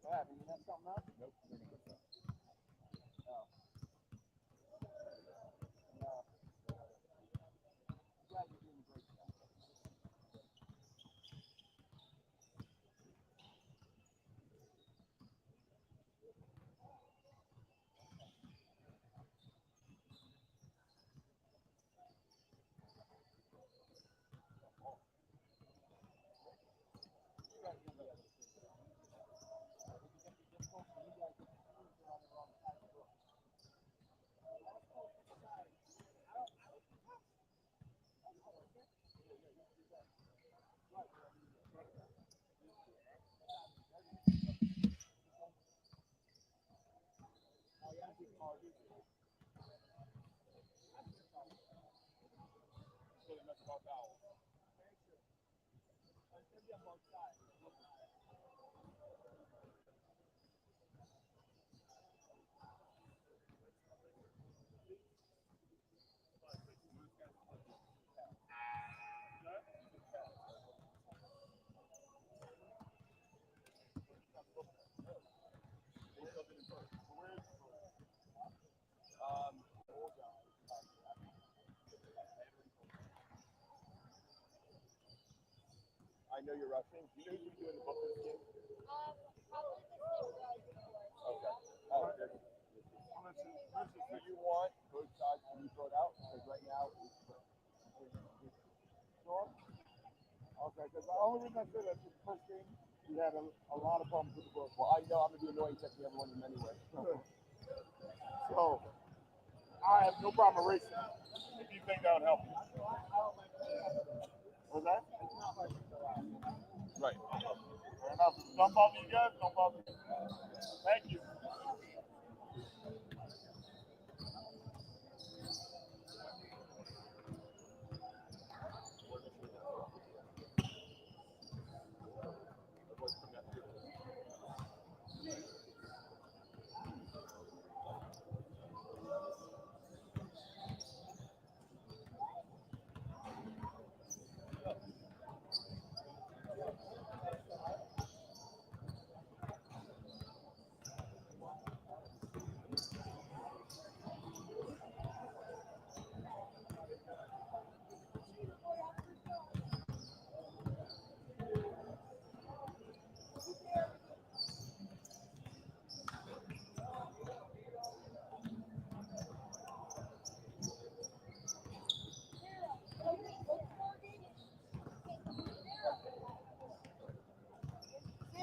What happened? You messed something up? Nope. Oh. No. You guys are doing a great job. You guys are the other thing. Is it going to be difficult for you guys to choose on the wrong side of the book? I know you're rushing. Do you know who's doing the book this game? Probably the same guy. Okay. Oh, good. This is who you want. Both sides can you throw it out? Because right now it's split. Sure? Okay, because the only reason I said that is the first game, you had a lot of problems with the book. Well, I know I'm gonna be annoying checking everyone in anyway. So, I have no problem erasing it. If you you think that would help you? What's that? Right. Fair enough. If it don't bother you guys, don't bother me. Thank you.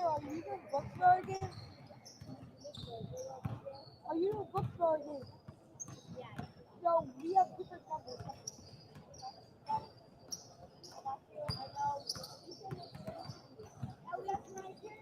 Are you doing bookstore again? Are you doing bookstore again? Yeah. So we have different numbers. I know. Oh, that's my turn?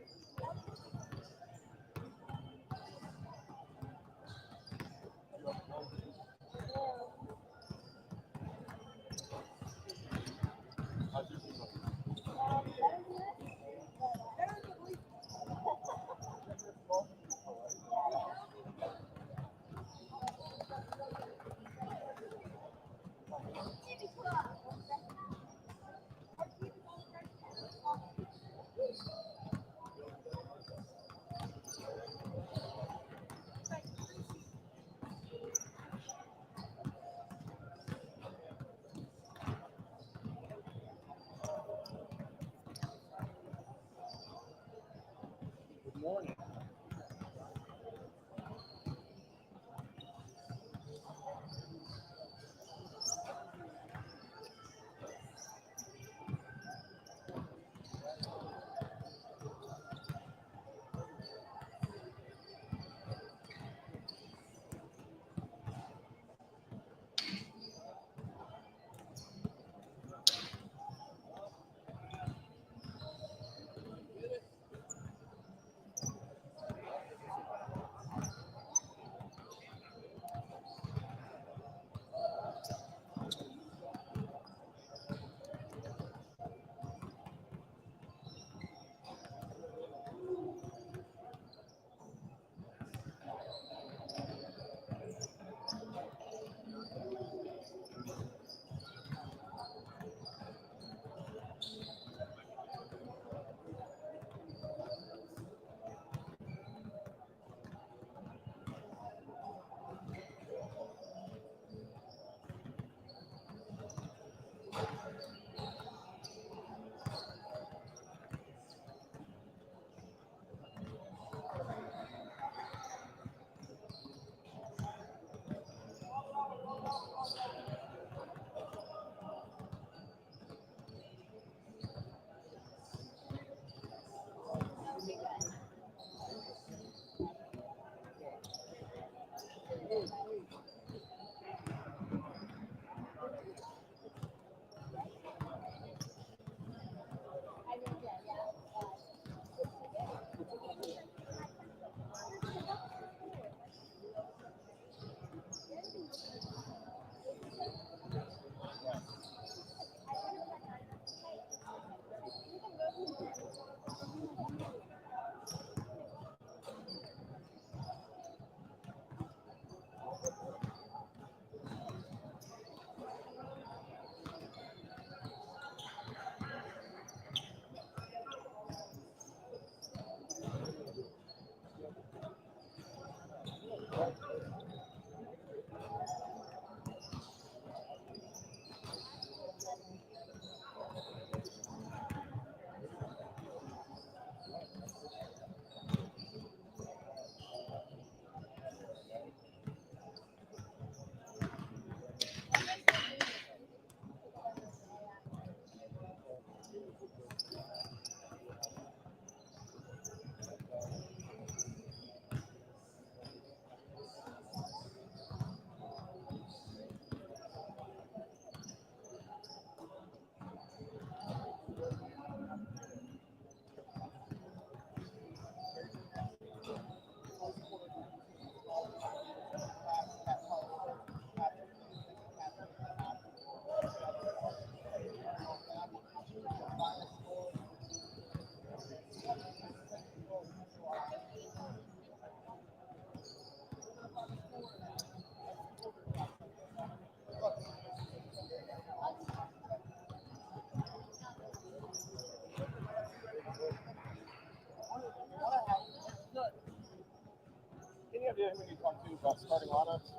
idea who we need to talk to about starting lineups?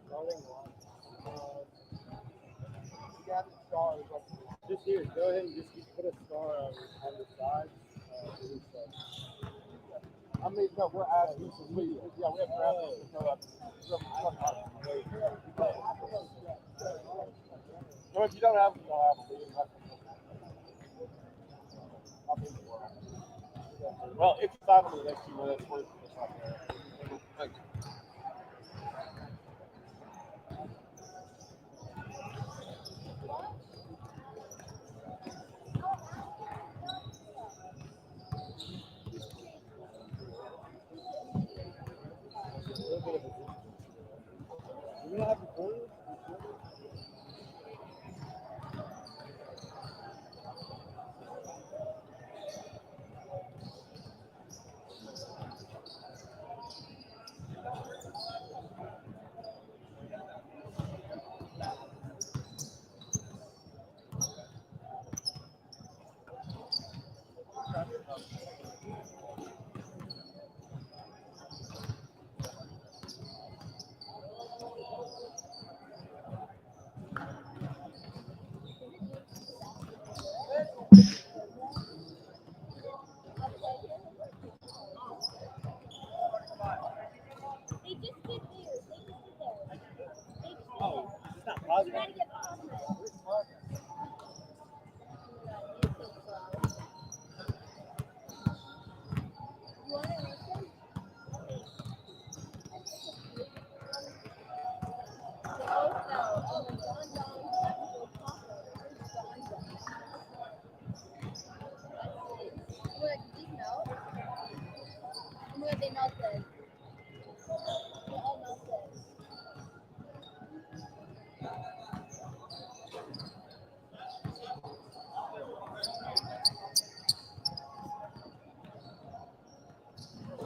Starting one. You got the stars. Just here. Go ahead and just put a star on the sides. I mean, no, we're asking. Yeah, we have graphics to fill up. No, if you don't have them, you don't have them. Well, it's time for the next few minutes. Thanks. You're gonna have recorders? They just did theirs. Oh, it's not positive. Trying to get Posnack. You want to listen? The oath fell. Oh, and John actual taco. What, did you know? What, they melted. They all melted.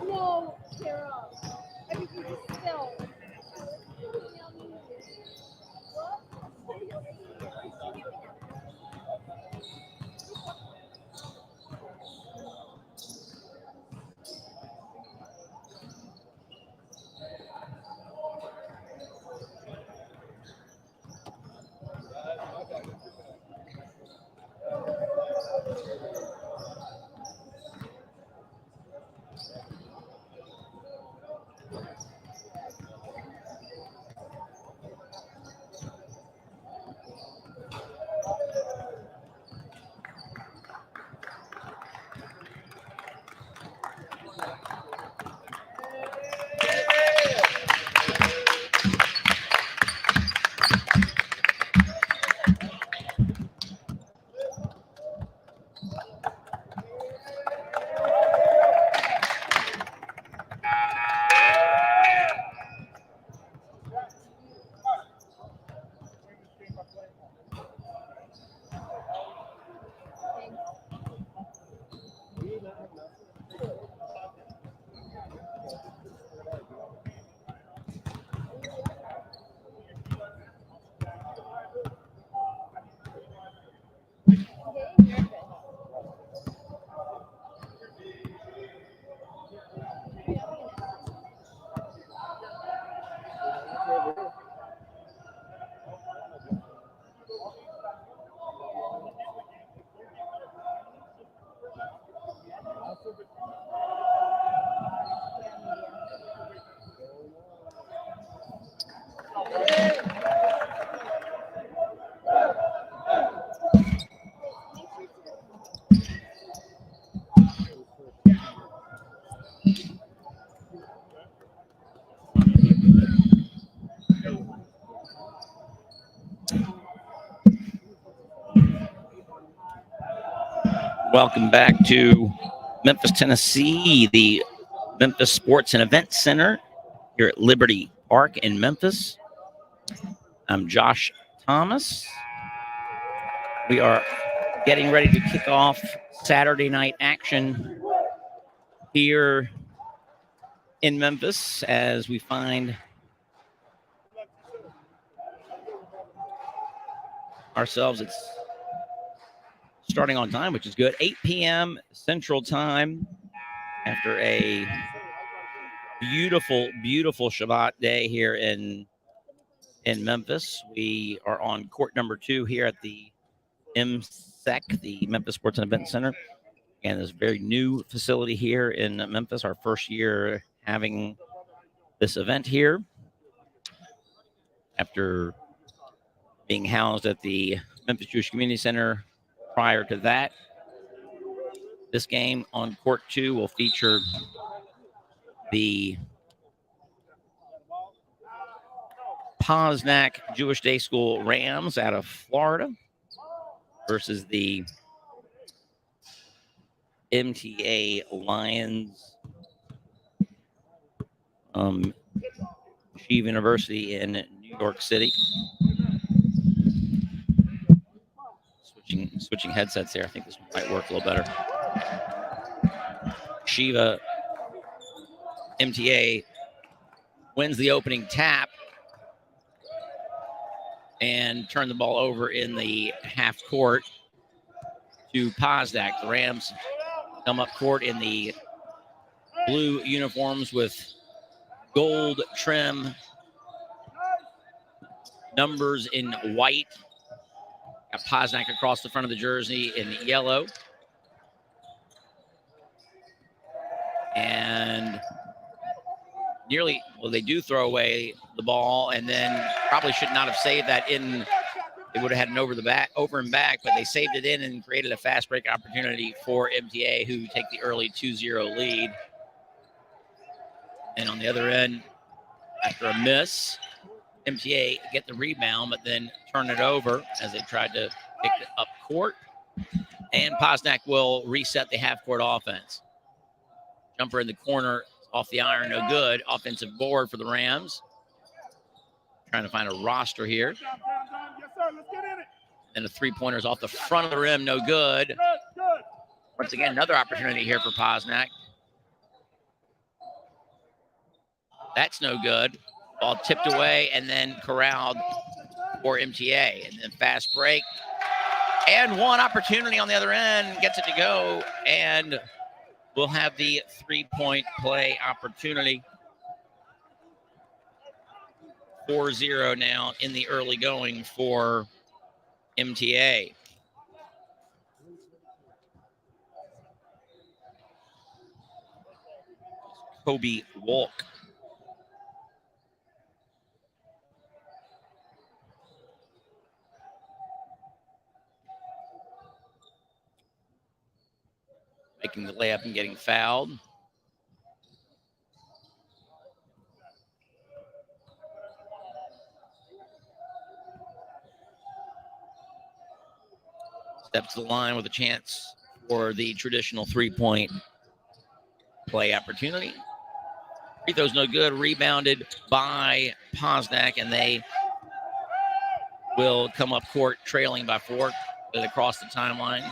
No, Kara. Everything just fell. Welcome back to Memphis, Tennessee, the Memphis Sports and Events Center here at Liberty Park in Memphis. I'm Josh Thomas. We are getting ready to kick off Saturday night action here in Memphis as we find ourselves. It's starting on time, which is good. 8 p.m. Central Time after a Beautiful, beautiful Shabbat day here in Memphis. We are on court number 2 here at the MSEC, the Memphis Sports and Event Center. And this very new facility here in Memphis, our first year having this event here after being housed at the Memphis Jewish Community Center prior to that. This game on court 2 will feature the Posnack Jewish Day School Rams out of Florida versus the MTA Lions Yeshiva University in New York City. Switching headsets here. I think this one might work a little better. Yeshiva MTA wins the opening tap and turn the ball over in the half court to Posnack. The Rams come up court in the blue uniforms with gold trim, numbers in white. Got Posnack across the front of the jersey in yellow. And they do throw away the ball, and then probably should not have saved that in. They would have had an over and back, but they saved it in and created a fast break opportunity for MTA, who take the early 2-0 lead. And on the other end, after a miss, MTA get the rebound, but then turn it over as they tried to pick it up court. And Posnack will reset the half-court offense. Jumper in the corner, off the iron, no good. Offensive board for the Rams. Trying to find a roster here. Yes, sir. Let's get in it. And the three-pointers off the front of the rim, no good. Good. Once again, another opportunity here for Posnack. That's no good. Ball tipped away and then corralled for MTA. And then fast break. And one opportunity on the other end. Gets it to go. And we'll have the three-point play opportunity. 4-0 now in the early going for MTA. Kobe Walk. Making the layup and getting fouled. Steps to the line with a chance for the traditional three-point play opportunity. Free throw's no good. Rebounded by Posnack, and they will come up court trailing by 4 across the timeline.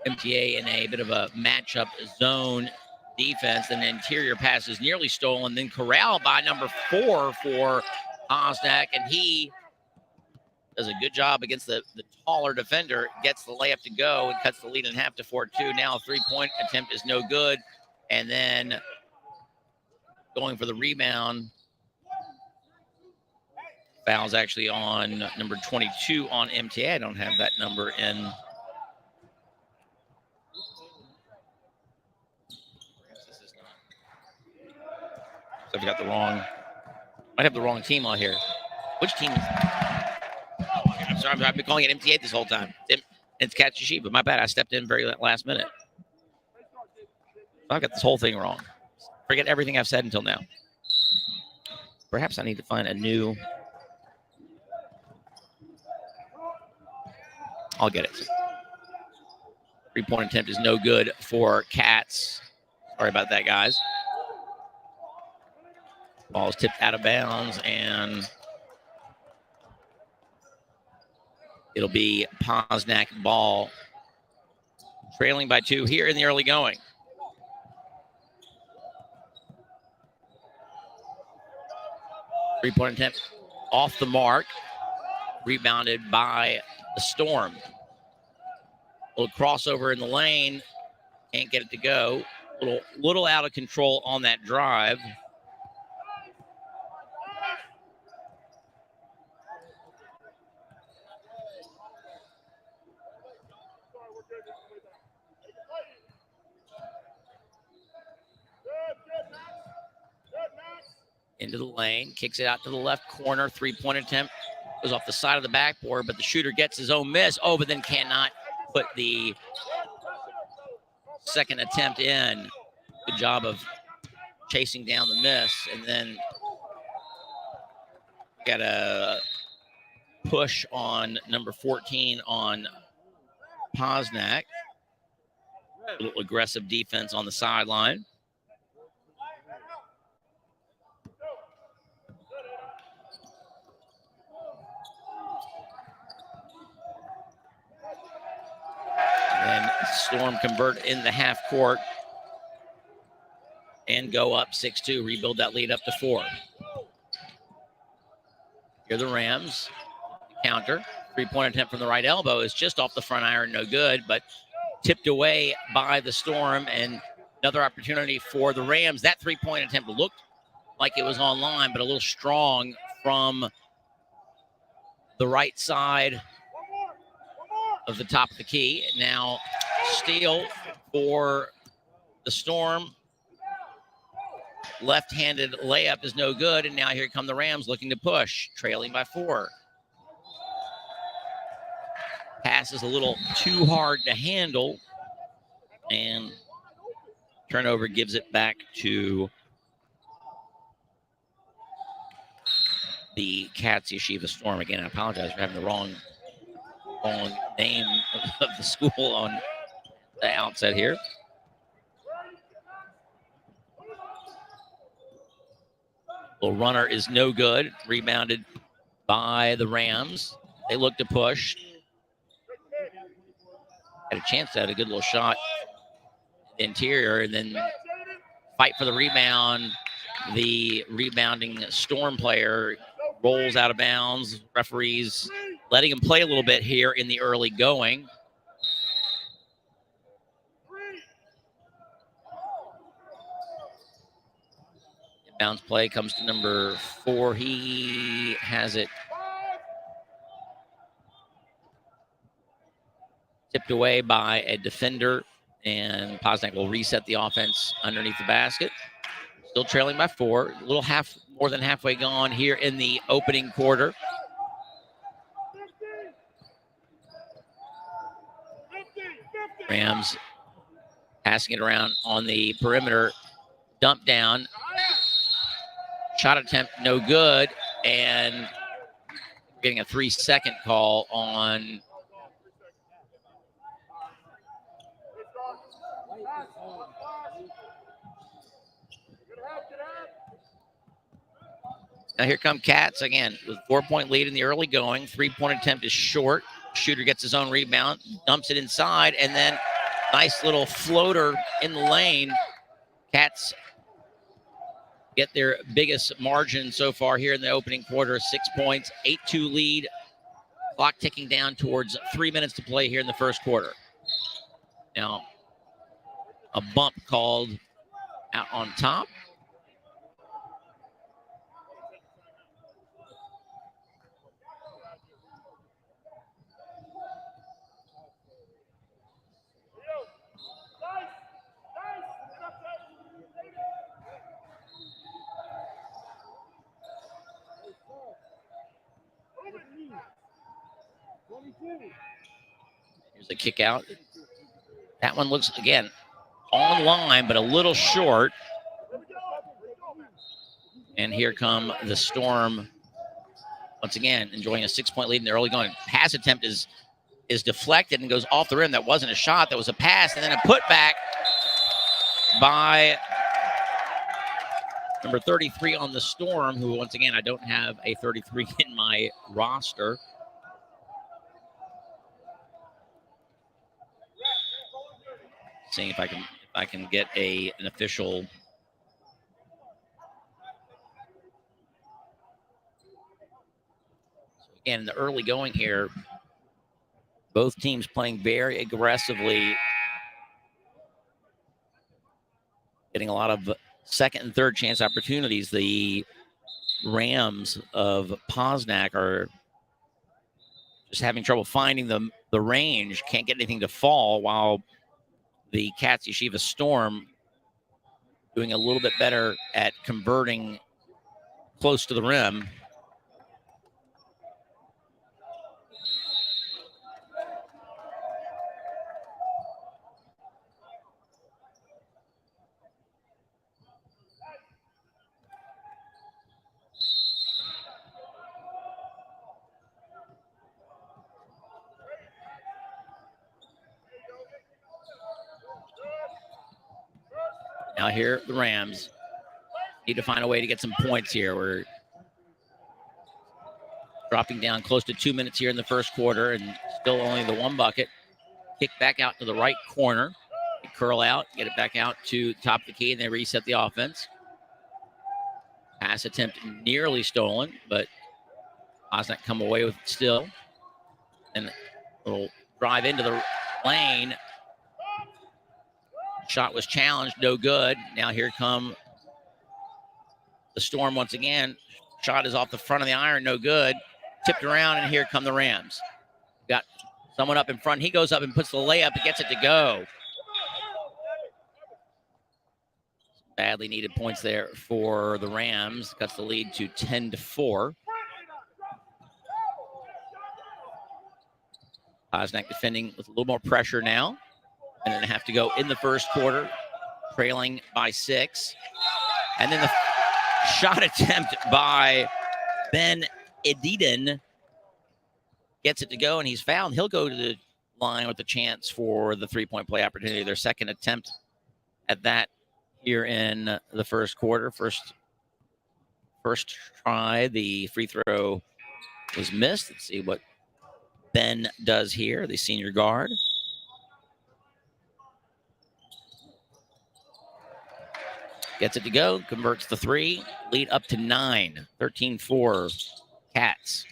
MTA in a bit of a matchup zone defense. And the interior pass is nearly stolen, then corralled by number 4 for Posnack, and he does a good job against the taller defender, gets the layup to go and cuts the lead in half to 4-2. Now a three-point attempt is no good. And then going for the rebound. Foul's actually on number 22 on MTA. I don't have that number in. So I've got the wrong, might have the wrong team on here. Which team is that? I'm sorry, I've been calling it MTA this whole time. It's Katz Yeshiva. My bad. I stepped in very last minute. I've got this whole thing wrong. Forget everything I've said until now. Perhaps I need to find a new. I'll get it. Three-point attempt is no good for Katz. Sorry about that, guys. Ball is tipped out of bounds, and it'll be Posnack ball, trailing by 2 here in the early going. Three-point attempt off the mark, rebounded by the Storm. A little crossover in the lane, Can't get it to go. Little out of control on that drive. Into the lane, kicks it out to the left corner. 3-point attempt goes off the side of the backboard, but the shooter gets his own miss. Oh, but then cannot put the second attempt in. Good job of chasing down the miss. And then got a push on number 14 on Posnack. A little aggressive defense on the sideline. And Storm convert in the half court and go up 6-2, rebuild that lead up to 4. Here are the Rams. Counter. 3-point attempt from the right elbow is just off the front iron, no good, but tipped away by the Storm, and another opportunity for the Rams. That 3-point attempt looked like it was online, but a little strong from the right side of the top of the key. Now steal for the Storm. Left-handed layup is no good, and now here come the Rams looking to push, trailing by 4. Pass is a little too hard to handle, and turnover gives it back to the Katz Yeshiva Storm. Again, I apologize for having the wrong name of the school on the outset here. Little runner is no good. Rebounded by the Rams. They look to push. Had a chance to have a good little shot interior, and then fight for the rebound. The rebounding Storm player rolls out of bounds. Referees letting him play a little bit here in the early going. Bounce play comes to number 4. He has it tipped away by a defender, and Posnack will reset the offense underneath the basket. Still trailing by 4. A little more than halfway gone here in the opening quarter. Rams passing it around on the perimeter. Dump down. Shot attempt, no good, and getting a 3-second call on now. Here come Katz again with 4-point lead in the early going. 3-point attempt is short. Shooter gets his own rebound, dumps it inside, and then nice little floater in the lane. Katz get their biggest margin so far here in the opening quarter, 6 points, 8-2 lead. Clock ticking down towards 3 minutes to play here in the first quarter. Now, a bump called out on top. Here's a kick out. That one looks, again, on line, but a little short. And here come the Storm once again, enjoying a 6-point lead in the early going. Pass attempt is deflected and goes off the rim. That wasn't a shot. That was a pass. And then a putback by number 33 on the Storm, who, once again, I don't have a 33 in my roster. Seeing if I can get an official. So again, in the early going here, both teams playing very aggressively getting a lot of second and third chance opportunities. The Rams of Posnack are just having trouble finding the range, can't get anything to fall, while the Katz Yeshiva Storm doing a little bit better at converting close to the rim. Now here, the Rams need to find a way to get some points here. We're dropping down close to 2 minutes here in the first quarter and still only the one bucket. Kick back out to the right corner. They curl out, get it back out to the top of the key, and they reset the offense. Pass attempt nearly stolen, but Posnack come away with it still. And a little drive into the lane. Shot was challenged, no good. Now here come the Storm once again. Shot is off the front of the iron, no good. Tipped around, and here come the Rams. Got someone up in front. He goes up and puts the layup and gets it to go. Badly needed points there for the Rams. Cuts the lead to 10-4. Posnack defending with a little more pressure now. And then have to go in the first quarter, trailing by 6. And then the shot attempt by Ben Edidin gets it to go, and he's fouled. He'll go to the line with a chance for the three-point play opportunity. Their second attempt at that here in the first quarter. First try, the free throw was missed. Let's see what Ben does here, the senior guard. Gets it to go, converts the 3, lead up to 9, 13-4 Katz.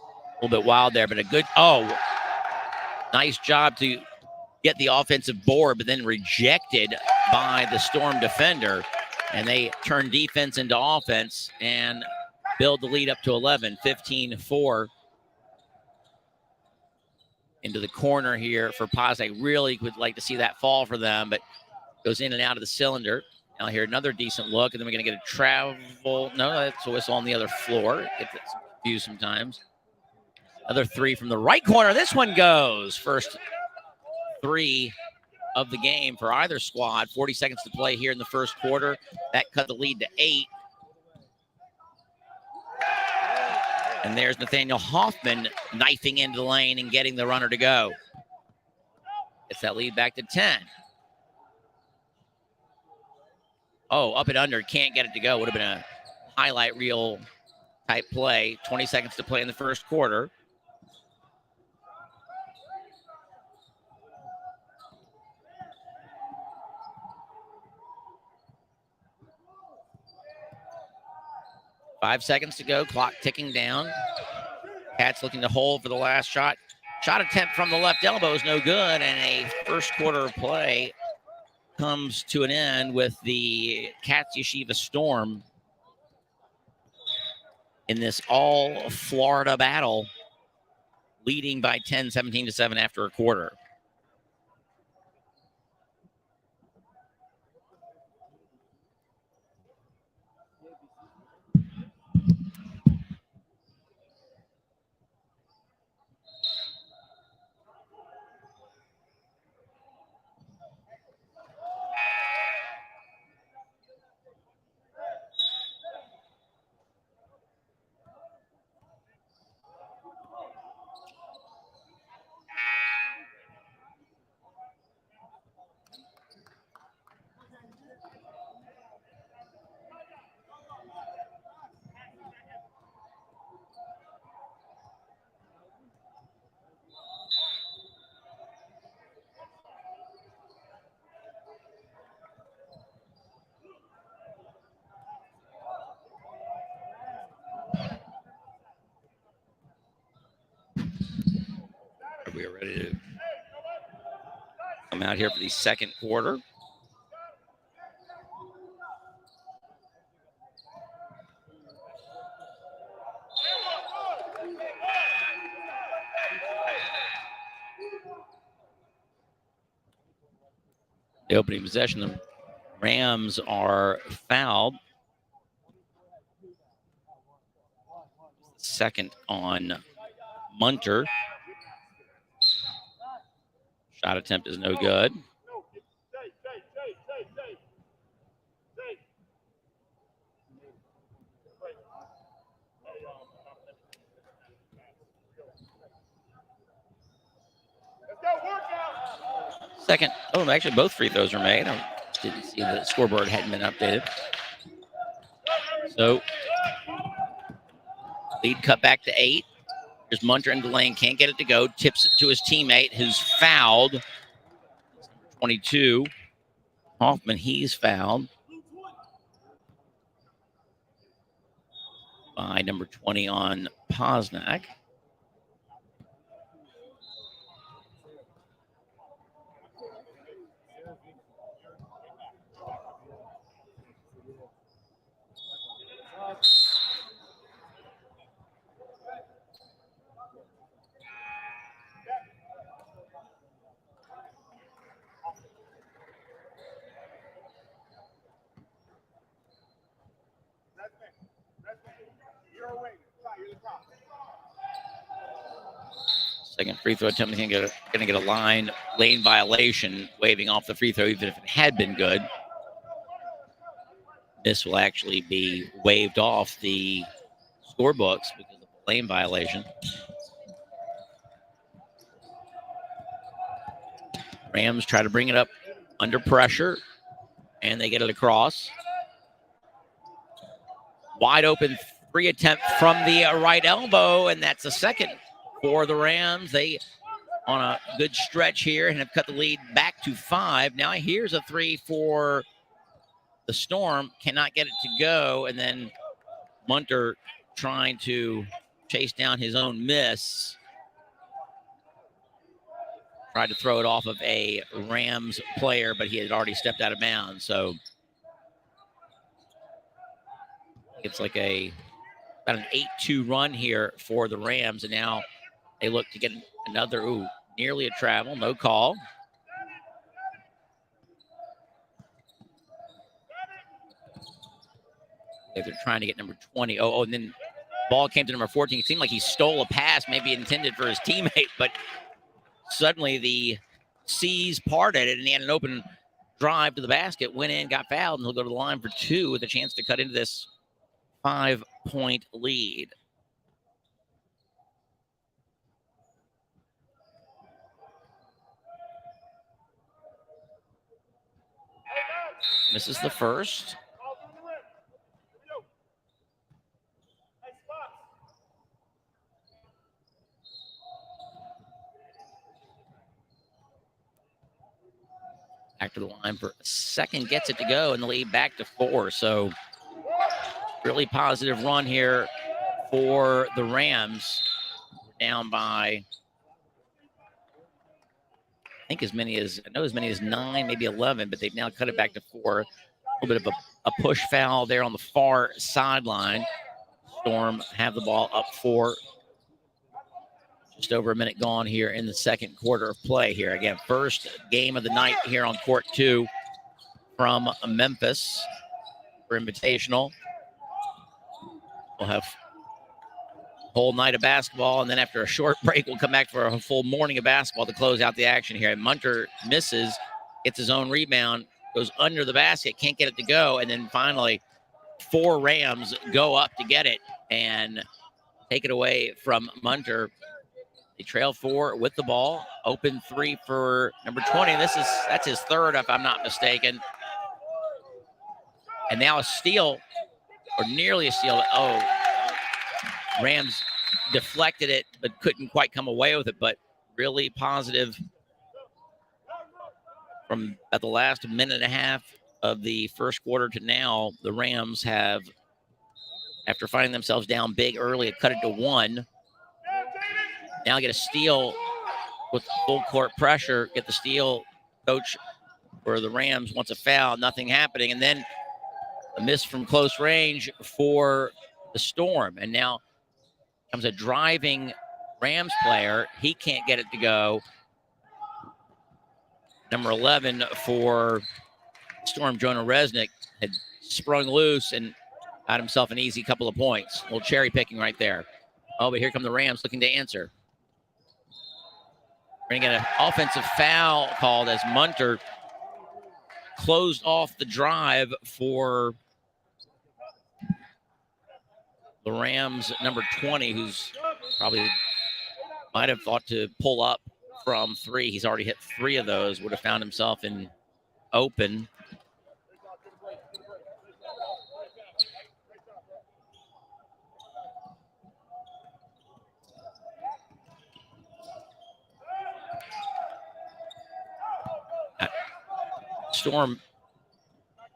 A little bit wild there, but a good, nice job to get the offensive board, but then rejected by the Storm defender. And they turn defense into offense and build the lead up to 11, 15-4. Into the corner here for Posnack. Really would like to see that fall for them, but goes in and out of the cylinder. Now here, another decent look, and then we're going to get a travel. No, that's a whistle on the other floor. Get that confused sometimes. Another 3 from the right corner. This one goes. First 3 of the game for either squad. 40 seconds to play here in the first quarter. That cut the lead to 8. And there's Nathaniel Hoffman knifing into the lane and getting the runner to go. Gets that lead back to 10. Oh, up and under. Can't get it to go. Would have been a highlight reel type play. 20 seconds to play in the first quarter. Five seconds to go. Clock ticking down. Katz looking to hold for the last shot. Shot attempt from the left elbow is no good, and a first quarter of play comes to an end with the Katz Yeshiva Storm in this all Florida battle, leading by 10, 17-7 after a quarter. come out here for the second quarter. The opening possession, the Rams are fouled. Second on Munter. Shot attempt is no good. Second. Oh, actually, both free throws are made. I didn't see the scoreboard hadn't been updated. So, lead cut back to 8. There's Munter in the lane, can't get it to go. Tips it to his teammate, who's fouled. 22. Hoffman, he's fouled by number 20 on Posnack. Second free throw attempt, going to get a lane violation, waving off the free throw, even if it had been good. This will actually be waved off the scorebooks because of the lane violation. Rams try to bring it up under pressure, and they get it across. Wide open free attempt from the right elbow, and that's the second for the Rams. They on a good stretch here and have cut the lead back to 5. Now here's a 3 for the Storm. Cannot get it to go, and then Munter trying to chase down his own miss. Tried to throw it off of a Rams player, but he had already stepped out of bounds. So it's like about an 8-2 run here for the Rams, and now they look to get another, nearly a travel, no call. They're trying to get number 20. And then ball came to number 14. It seemed like he stole a pass, maybe intended for his teammate, but suddenly the C's parted and he had an open drive to the basket, went in, got fouled, and he'll go to the line for 2 with a chance to cut into this 5-point lead. Misses the first. Back to the line for a second, gets it to go, and the lead back to 4. So really positive run here for the Rams. Down by, I think as many as 9, maybe 11, but they've now cut it back to 4. A little bit of a push foul there on the far sideline. Storm have the ball up 4. Just over a minute gone here in the second quarter of play here. Again, first game of the night here on court 2 from Memphis for Invitational. We'll have a whole night of basketball, and then after a short break, we'll come back for a full morning of basketball to close out the action here. And Munter misses, gets his own rebound, goes under the basket, can't get it to go, and then finally 4 Rams go up to get it and take it away from Munter. They trail 4 with the ball. Open 3 for number 20. That's his third, if I'm not mistaken. And now a steal, or nearly a steal. Rams deflected it, but couldn't quite come away with it. But really positive from at the last minute and a half of the first quarter to now. The Rams have, after finding themselves down big early, cut it to 1. Now get a steal with full court pressure, get the steal coach for the Rams wants a foul, nothing happening. And then a miss from close range for the Storm. And now comes a driving Rams player. He can't get it to go. Number 11 for Storm, Jonah Resnick, had sprung loose and got himself an easy couple of points. A little cherry picking right there. Oh, but here come the Rams looking to answer. We're going to get an offensive foul called as Munter closed off the drive for the Rams, number 20, who's probably might have thought to pull up from 3. He's already hit 3 of those, would have found himself in open. Storm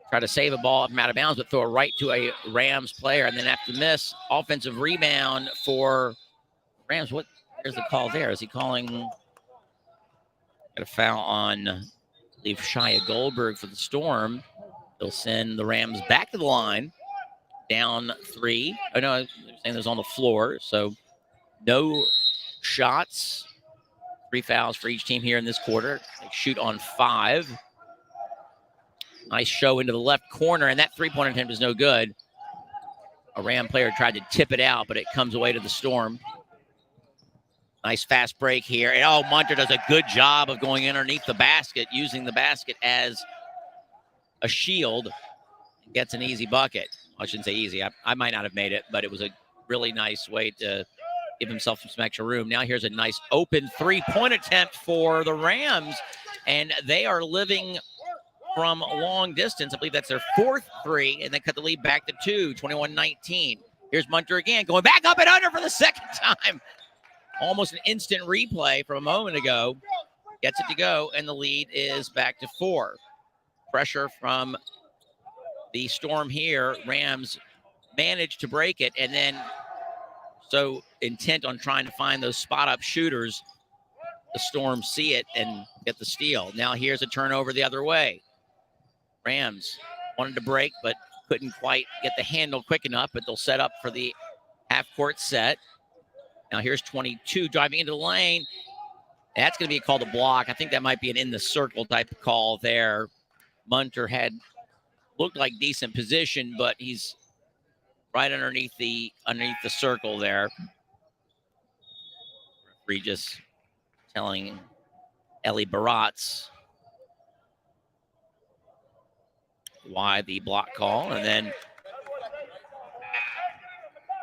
try to save a ball from out of bounds, but throw it right to a Rams player. And then after the miss, offensive rebound for Rams. There's the call there. Is he calling? Got a foul on, I believe, Shia Goldberg for the Storm. They'll send the Rams back to the line, down 3. Oh, no, they're saying there's on the floor. So no shots. 3 fouls for each team here in this quarter. They shoot on 5. Nice show into the left corner, and that three-point attempt is no good. A Ram player tried to tip it out, but it comes away to the Storm. Nice fast break here. And, Munter does a good job of going underneath the basket, using the basket as a shield. Gets an easy bucket. I shouldn't say easy. I might not have made it, but it was a really nice way to give himself some extra room. Now here's a nice open three-point attempt for the Rams, and they are living from long distance. I believe that's their 4th 3, and they cut the lead back to 2, 21-19. Here's Munter again, going back up and under for the second time. Almost an instant replay from a moment ago. Gets it to go, and the lead is back to 4. Pressure from the Storm here. Rams managed to break it, and then so intent on trying to find those spot-up shooters, the Storm see it and get the steal. Now here's a turnover the other way. Rams wanted to break, but couldn't quite get the handle quick enough, but they'll set up for the half-court set. Now here's 22 driving into the lane. That's going to be called a block. I think that might be an in-the-circle type of call there. Munter had looked like decent position, but he's right underneath the circle there. Referee just telling Ellie Baratz why the block call, and then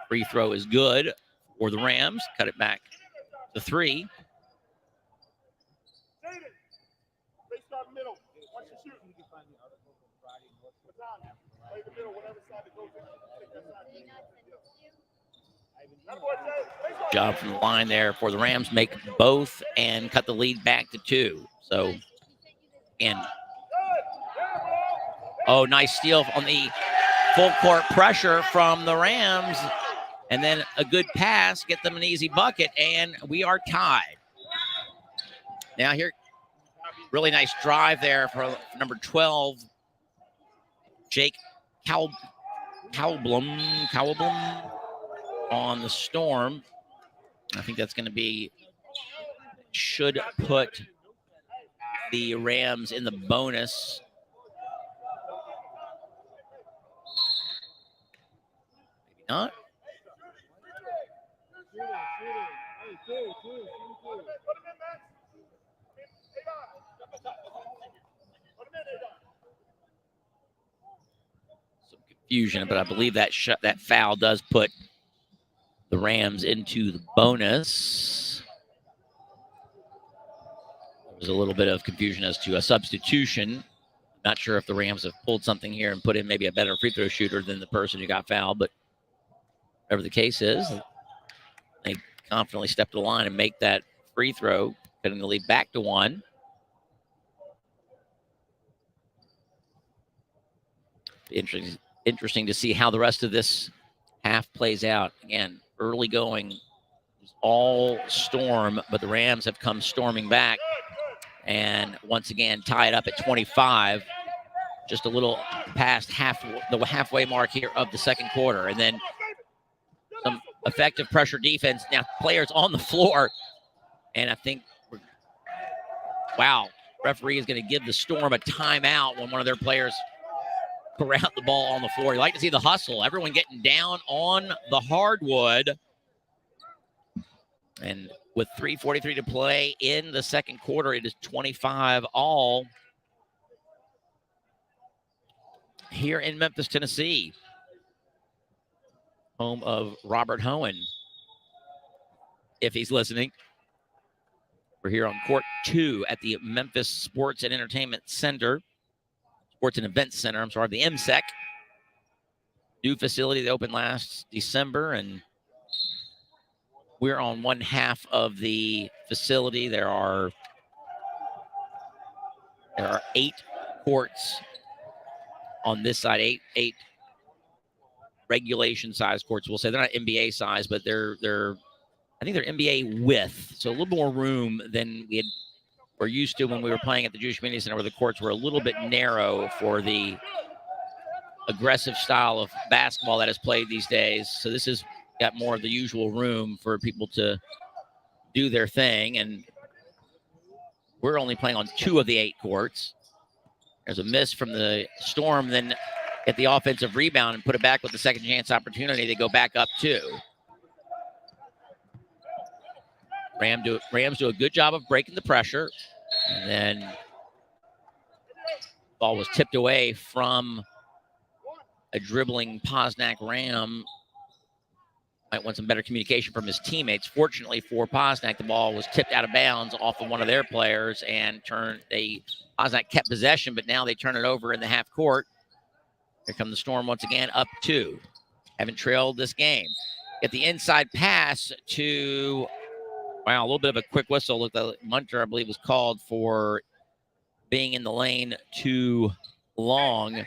free throw is good for the Rams. Cut it back to 3. Job from the line there for the Rams. Make both and cut the lead back to 2. So, and nice steal on the full court pressure from the Rams. And then a good pass, get them an easy bucket, and we are tied. Now here, really nice drive there for number 12, Jake Cowblum on the Storm. I think that's going to be, should put the Rams in the bonus. Maybe not. Some confusion, but I believe that that foul does put the Rams into the bonus. There was a little bit of confusion as to a substitution. Not sure if the Rams have pulled something here and put in maybe a better free throw shooter than the person who got fouled, but whatever the case is, they confidently step to the line and make that free throw, cutting the lead back to 1. Interesting to see how the rest of this half plays out. Again, early going, all Storm, but the Rams have come storming back. And once again, tie it up at 25. Just a little past the halfway mark here of the second quarter. And then some effective pressure defense. Now players on the floor. And I think, wow, referee is going to give the Storm a timeout when one of their players around the ball on the floor. You like to see the hustle. Everyone getting down on the hardwood. And with 3:43 to play in the second quarter, it is 25 all here in Memphis, Tennessee, home of Robert Hohen, if he's listening. We're here on court 2 at the Memphis Sports and Entertainment Center. Sports and Events Center, I'm sorry, the MSEC. New facility that opened last December, and we're on one half of the facility. There are 8 courts on this side, eight regulation size courts. We'll say they're not NBA size, but they're I think they're NBA width, so a little more room than we're used to when we were playing at the Jewish Community Center, where the courts were a little bit narrow for the aggressive style of basketball that is played these days. So this has got more of the usual room for people to do their thing, and we're only playing on 2 of the 8 courts. There's a miss from the Storm, then get the offensive rebound and put it back with the second chance opportunity. They go back up 2. Rams do a good job of breaking the pressure, and then ball was tipped away from a dribbling Posnack Ram. Might want some better communication from his teammates. Fortunately for Posnack, the ball was tipped out of bounds off of one of their players, and Posnack kept possession, but now they turn it over in the half court. Here come the Storm once again, up 2. Haven't trailed this game. Get the inside pass to, wow, a little bit of a quick whistle. Look, the Munter, I believe, was called for being in the lane too long.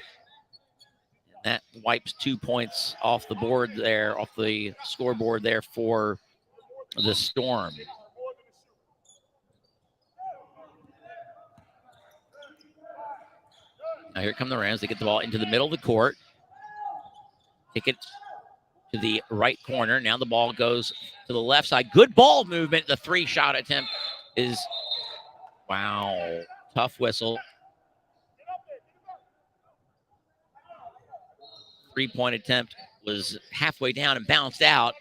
That wipes 2 points off the board there, off the scoreboard there for the Storm. Now here come the Rams. They get the ball into the middle of the court. Kick it to the right corner. Now the ball goes to the left side. Good ball movement. The 3-shot attempt is, wow, tough whistle. 3-point attempt was halfway down and bounced out.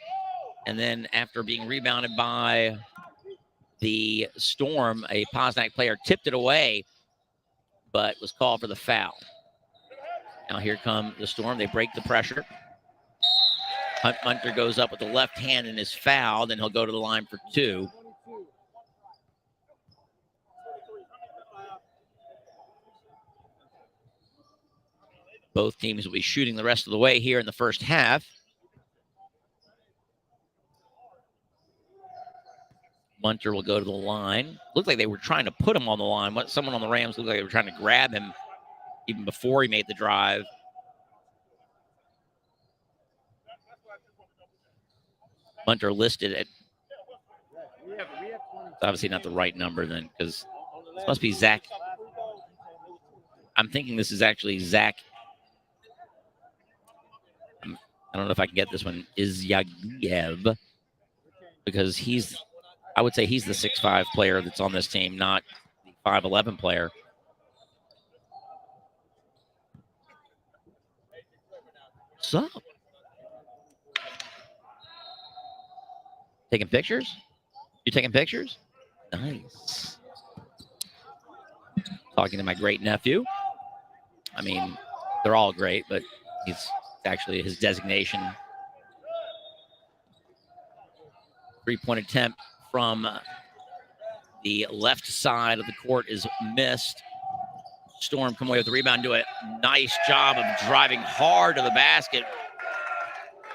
And then after being rebounded by the Storm, a Posnack player tipped it away, but was called for the foul. Now here come the Storm. They break the pressure. Hunt Munter goes up with the left hand and is fouled, and he'll go to the line for 2. Both teams will be shooting the rest of the way here in the first half. Munter will go to the line. Looked like they were trying to put him on the line. Someone on the Rams looked like they were trying to grab him even before he made the drive. Munter listed at, obviously not the right number then, because this must be Zach. I'm thinking this is actually Zach. I don't know if I can get this one. Is Yagiev, because I would say he's the 6'5" player that's on this team, not the 5'11" player. What's up? Taking pictures? You taking pictures? Nice. Talking to my great nephew. I mean, they're all great, but he's actually his designation. 3-point attempt from the left side of the court is missed. Storm come away with the rebound, do a nice job of driving hard to the basket.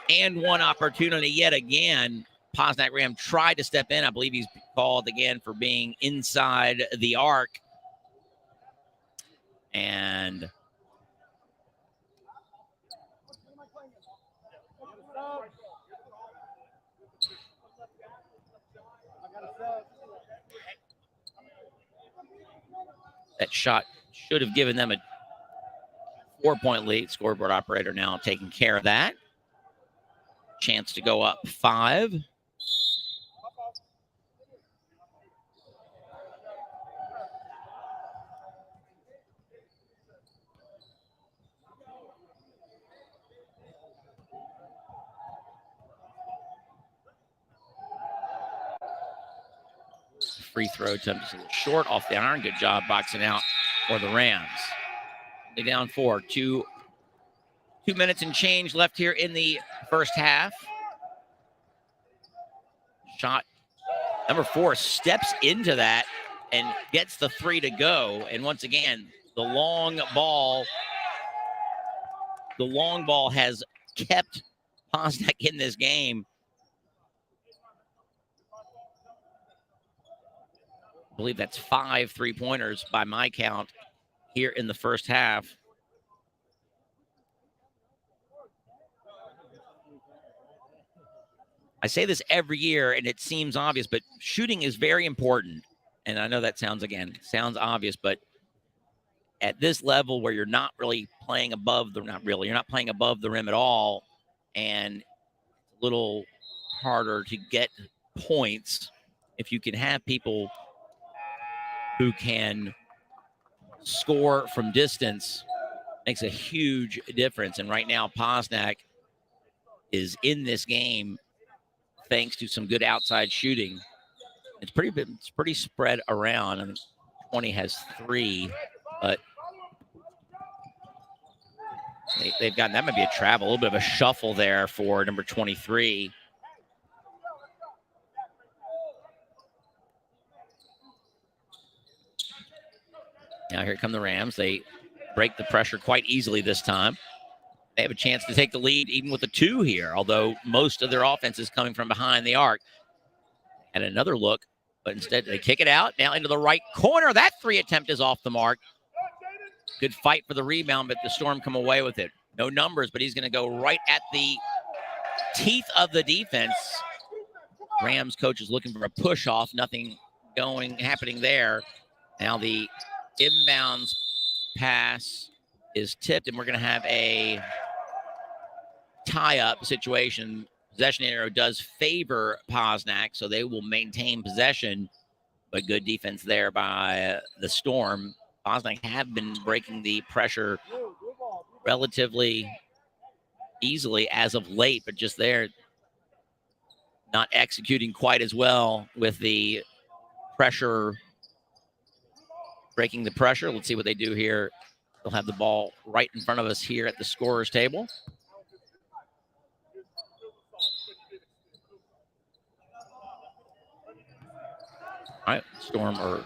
And one opportunity yet again. Posnack Ram tried to step in. I believe he's called again for being inside the arc. And That shot should have given them a 4-point lead. Scoreboard operator now taking care of that. Chance to go up 5. Free throw attempt is a little short off the iron. Good job boxing out for the Rams. They down 4. 2 minutes and change left here in the first half. Shot number 4 steps into that and gets the 3 to go. And once again, the long ball has kept Posnack in this game. I believe that's 5 3-pointers by my count here in the first half. I say this every year, and it seems obvious, but shooting is very important. And I know that sounds obvious, but at this level where you're not really playing above the, you're not playing above the rim at all, and it's a little harder to get points if you can have people who can score from distance. Makes a huge difference. And right now, Posnack is in this game thanks to some good outside shooting. It's pretty spread around. I mean, 20 has 3, but they've gotten, that might be a travel, a little bit of a shuffle there for number 23. Now here come the Rams. They break the pressure quite easily this time. They have a chance to take the lead even with a 2 here, although most of their offense is coming from behind the arc. And another look, but instead they kick it out now into the right corner. That 3 attempt is off the mark. Good fight for the rebound, but the Storm come away with it. No numbers, but he's going to go right at the teeth of the defense. Rams coach is looking for a push off. Nothing happening there. Now the inbounds pass is tipped, and we're going to have a tie-up situation. Possession arrow does favor Posnack, so they will maintain possession, but good defense there by the Storm. Posnack have been breaking the pressure relatively easily as of late, but just there, not executing quite as well with the pressure, breaking the pressure. Let's see what they do here. They'll have the ball right in front of us here at the scorer's table. All right, Storm are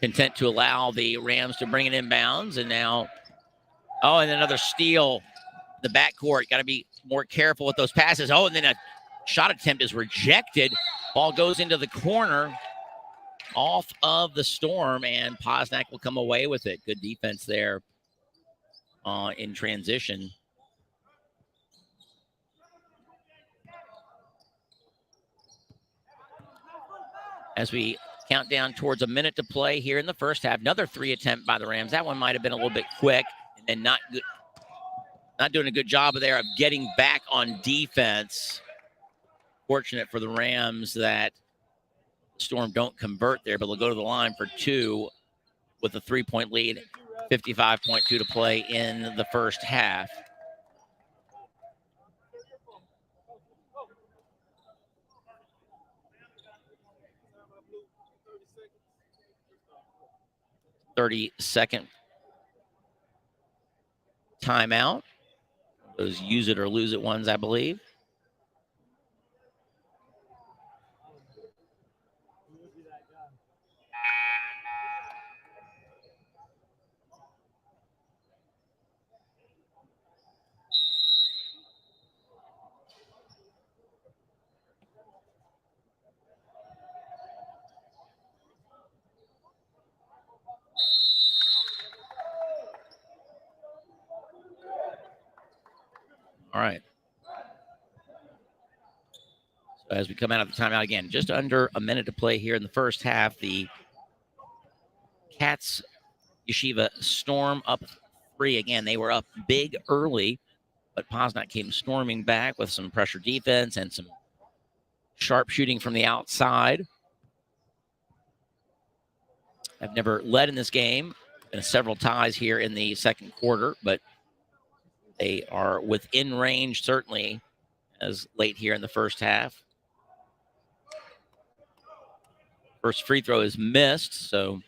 content to allow the Rams to bring it inbounds, and now, and another steal. The backcourt, got to be more careful with those passes. And then a shot attempt is rejected. Ball goes into the corner off of the Storm, and Posnack will come away with it. Good defense there in transition. As we count down towards a minute to play here in the first half, another 3 attempt by the Rams. That one might have been a little bit quick, and then not doing a good job there of getting back on defense. Fortunate for the Rams that Storm don't convert there, but they'll go to the line for 2 with a 3-point lead. 55.2 to play in the first half. .30-second timeout. Those use it or lose it ones, I believe. All right. So as we come out of the timeout again, just under a minute to play here in the first half, the Katz Yeshiva Storm up 3 again. They were up big early, but Posnack came storming back with some pressure defense and some sharp shooting from the outside. I've never led in this game. Been several ties here in the second quarter, but they are within range, certainly, as late here in the first half. First free throw is missed, so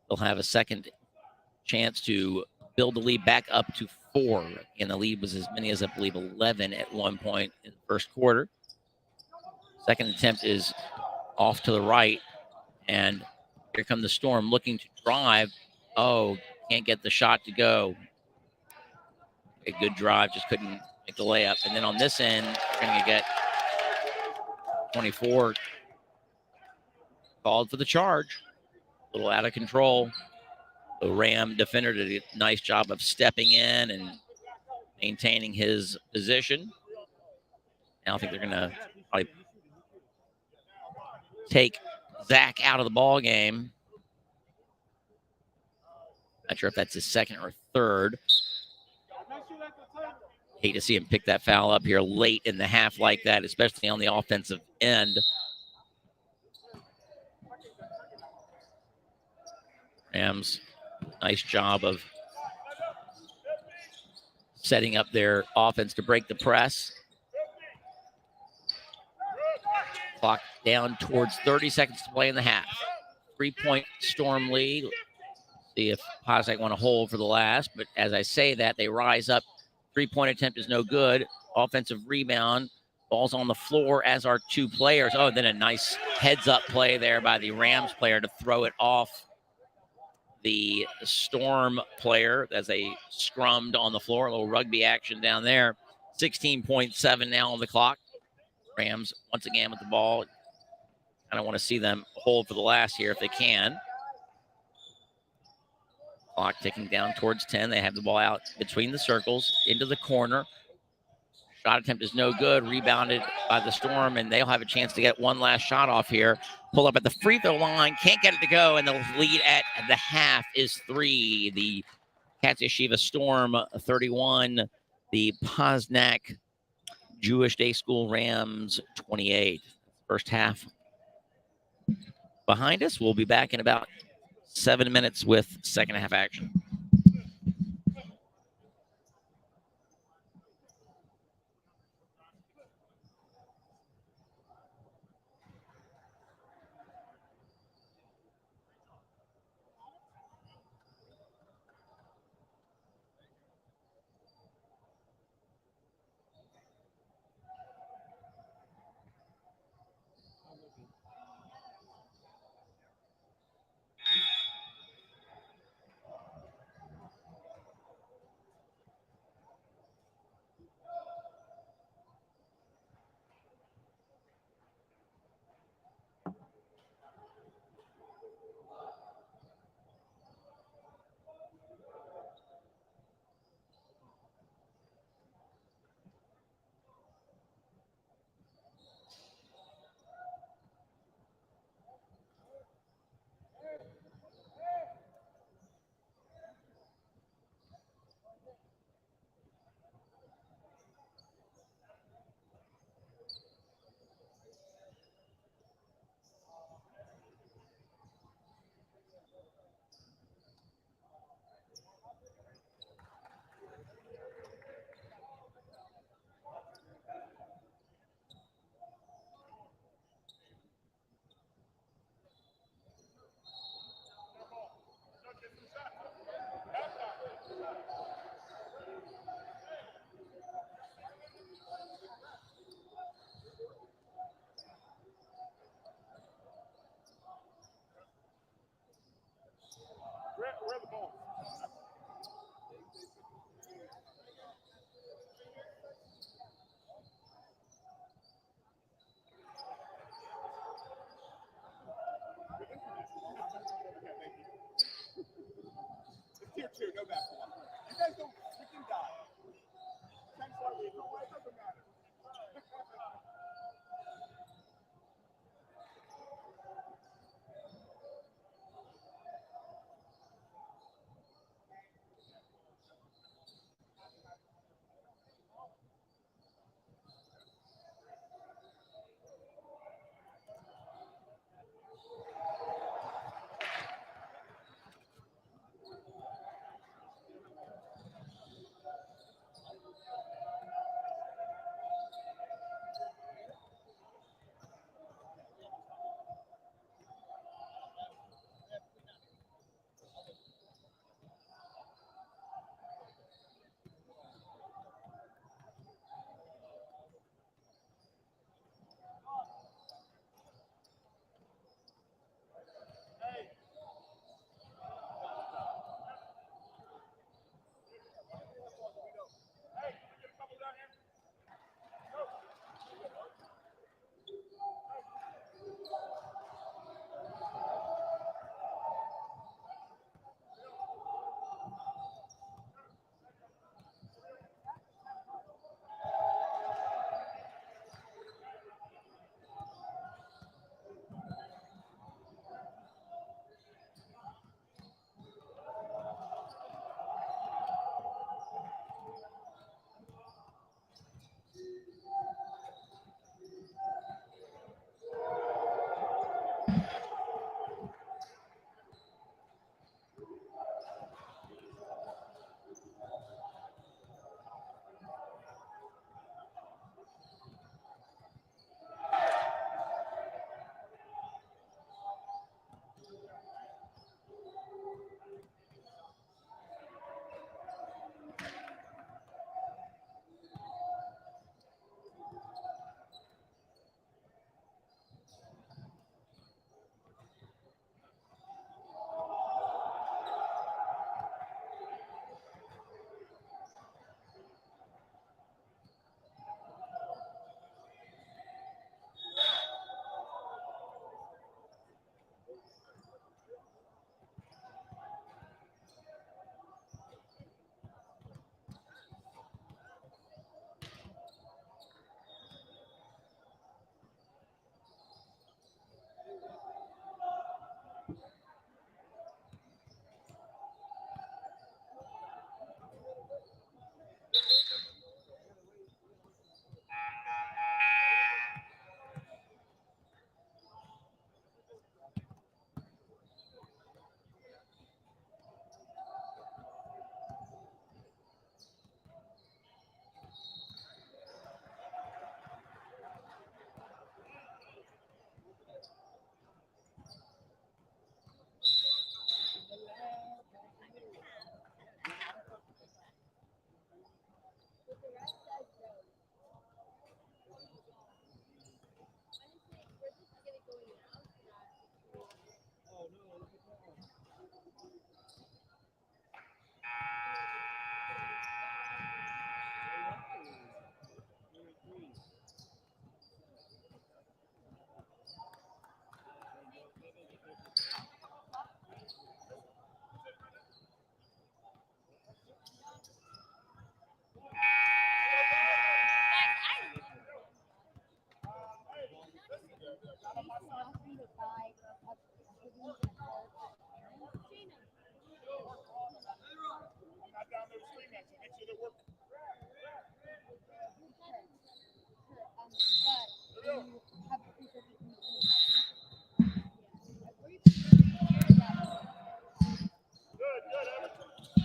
they'll have a second chance to build the lead back up to 4. And the lead was as many as, I believe, 11 at one point in the first quarter. Second attempt is off to the right, and here come the Storm looking to drive. Oh, can't get the shot to go. A good drive, just couldn't make the layup. And then on this end, we're going to get 24 called for the charge. A little out of control. The Ram defender did a nice job of stepping in and maintaining his position. Now I think they're going to probably take Zach out of the ball game. Not sure if that's his second or third. Hate to see him pick that foul up here late in the half like that, especially on the offensive end. Rams, nice job of setting up their offense to break the press. Clock down towards 30 seconds to play in the half. 3-point Storm lead. See if Posnack want to hold for the last, but as I say that, they rise up. 3-point attempt is no good. Offensive rebound. Ball's on the floor as our 2 players. Oh, then a nice heads-up play there by the Rams player to throw it off the Storm player as they scrummed on the floor. A little rugby action down there. 16.7 now on the clock. Rams once again with the ball. I don't want to see them hold for the last here if they can. Clock ticking down towards 10. They have the ball out between the circles into the corner. Shot attempt is no good. Rebounded by the Storm, and they'll have a chance to get one last shot off here. Pull up at the free throw line. Can't get it to go, and the lead at the half is 3. The Katz Yeshiva Storm 31. The Posnack Jewish Day School Rams 28. First half behind us. We'll be back in about 7 minutes with second half action. Where the ball? It's tier 2, no basketball. You guys don't freaking die. 10 slightly, it doesn't matter.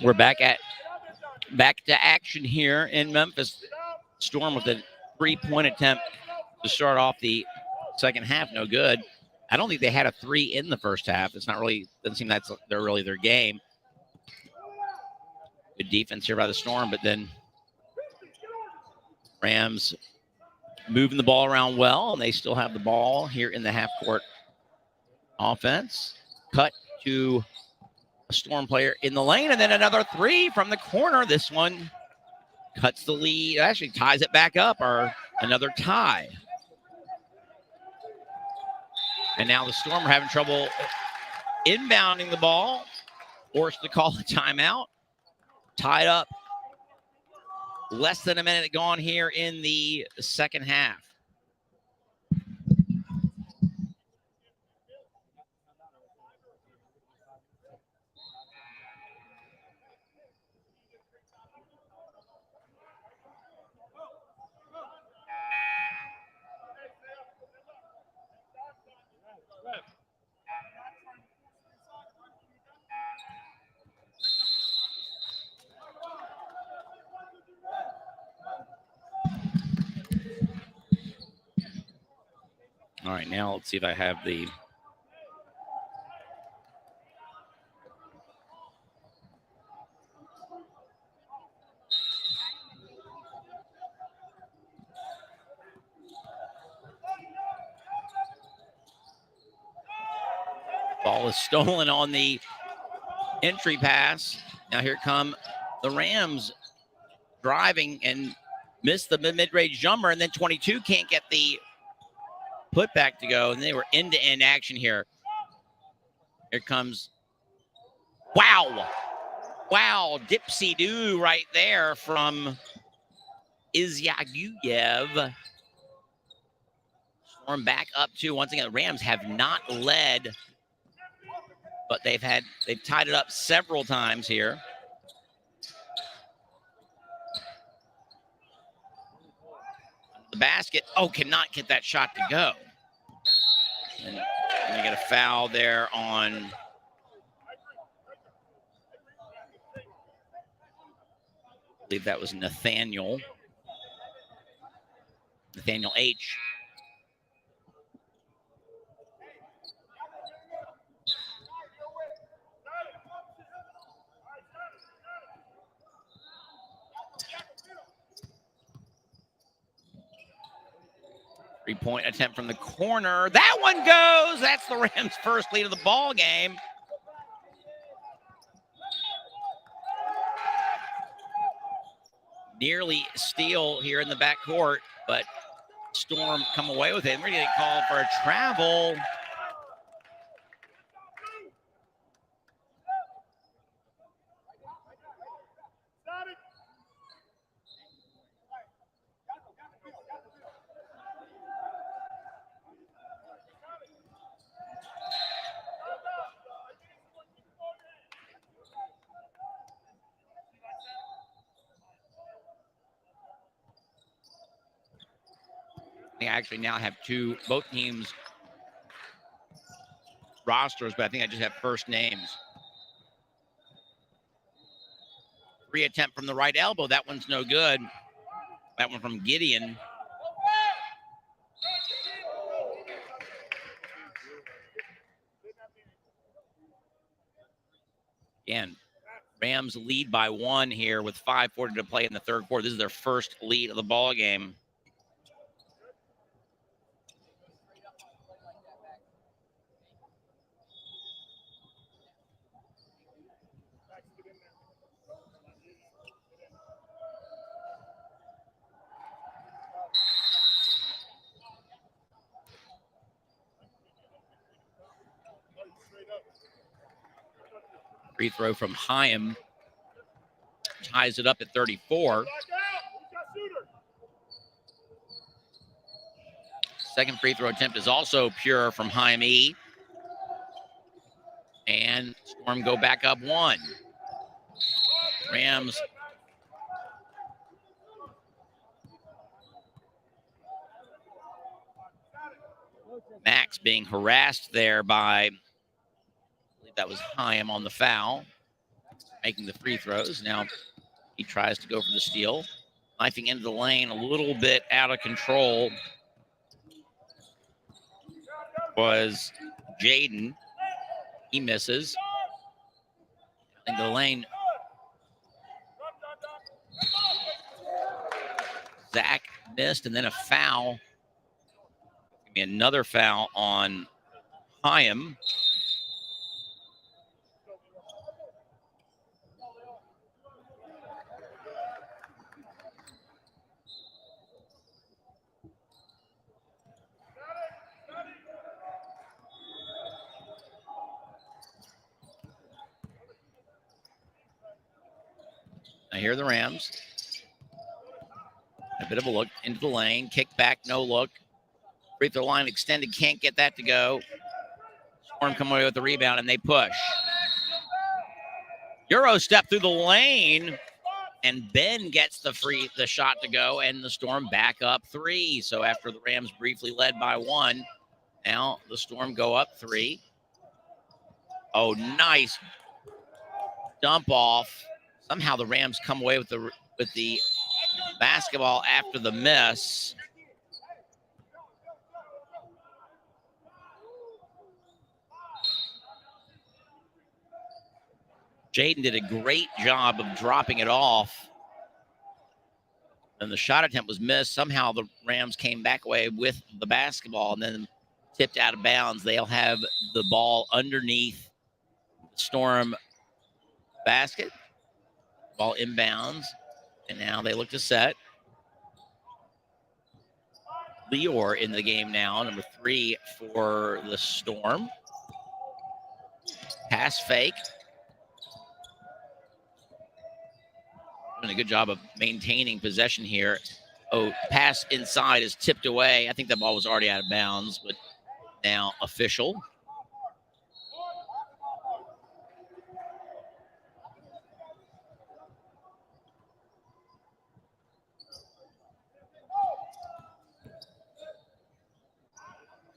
We're back to action here in Memphis. Storm with a 3-point attempt to start off the second half. No good. I don't think they had a 3 in the first half. It's not really, doesn't seem that's they're really their game. Good defense here by the Storm, but then Rams moving the ball around well, and they still have the ball here in the half court offense. Cut to a Storm player in the lane, and then another 3 from the corner. This one cuts the lead, actually ties it back up, or another tie. And now the Storm are having trouble inbounding the ball, forced to call a timeout. Tied up. Less than a minute gone here in the second half. All right, now let's see if I have the ball is stolen on the entry pass. Now here come the Rams driving and missed the mid-range jumper, and then 22 can't get the putback to go, and they were end-to-end action here. Here comes, wow, dipsy-doo right there from Izyaguyev. Storm back up to, once again, the Rams have not led, but they've tied it up several times here. The basket, cannot get that shot to go. And they get a foul there on I believe that was Nathaniel H. Three-point attempt from the corner. That one goes. That's the Rams' first lead of the ball game. Nearly steal here in the backcourt, but Storm come away with it. We're going to call for a travel. They actually now have both teams rosters, but I think I just have first names. 3 attempt from the right elbow. That one's no good. That one from Gideon. Again, Rams lead by 1 here with 5:40 to play in the third quarter. This is their first lead of the ball game. Free throw from Chaim ties it up at 34. Second free throw attempt is also pure from Chaim E. And Storm go back up 1. Rams being harassed there by, I believe that was Chaim on the foul, making the free throws. Now he tries to go for the steal. Knifing into the lane a little bit out of control was Jaden. He misses. Into the lane. Zach missed, and then a foul. Give me another foul on Chaim. I hear the Rams. A bit of a look into the lane. Kick back, no look. Free throw line extended, can't get that to go. Storm come away with the rebound, and they push. Euro step through the lane, and Ben gets the shot to go, and the Storm back up 3. So after the Rams briefly led by 1, now the Storm go up 3. Oh, nice dump off. Somehow the Rams come away with the basketball after the miss. Jaden did a great job of dropping it off. And the shot attempt was missed. Somehow the Rams came back away with the basketball and then tipped out of bounds. They'll have the ball underneath the Storm basket. Ball inbounds. And now they look to set. Lior in the game now, number 3 for the Storm. Pass fake. Doing a good job of maintaining possession here. Oh, pass inside is tipped away. I think that ball was already out of bounds, but now official.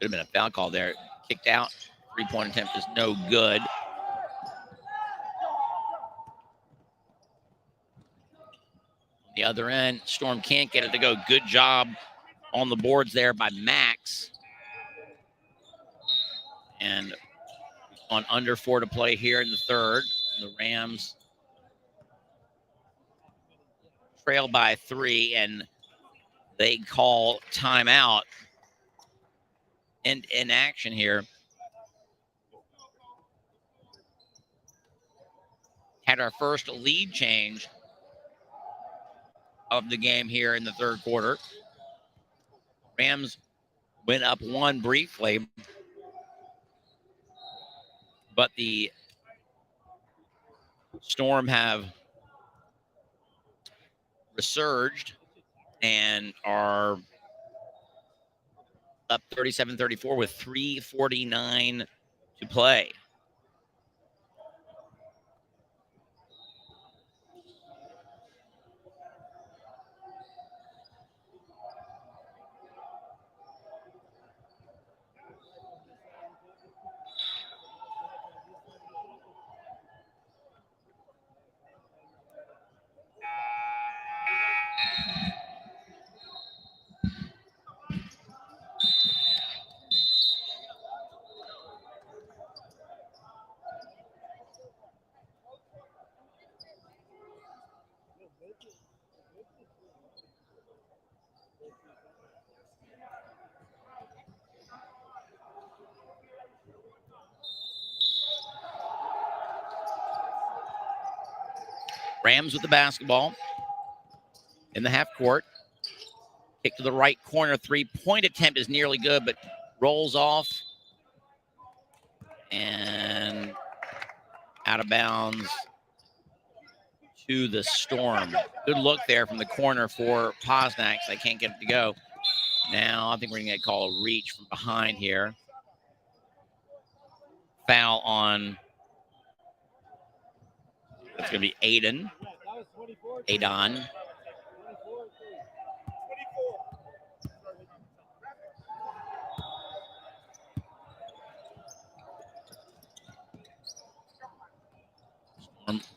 Could have been a foul call there. Kicked out. 3-point attempt is no good. The other end, Storm can't get it to go. Good job on the boards there by Max. And on under 4 to play here in the third. The Rams trail by 3, and they call timeout. And in action here. Had our first lead change of the game here in the third quarter. Rams went up 1 briefly, but the Storm have resurged and are up 37-34 with 3:49 to play. Rams with the basketball in the half court. Kick to the right corner. 3-point attempt is nearly good, but rolls off and out of bounds to the Storm. Good look there from the corner for Posnack. They can't get it to go. Now I think we're going to call a reach from behind here. Foul on, it's going to be Adon.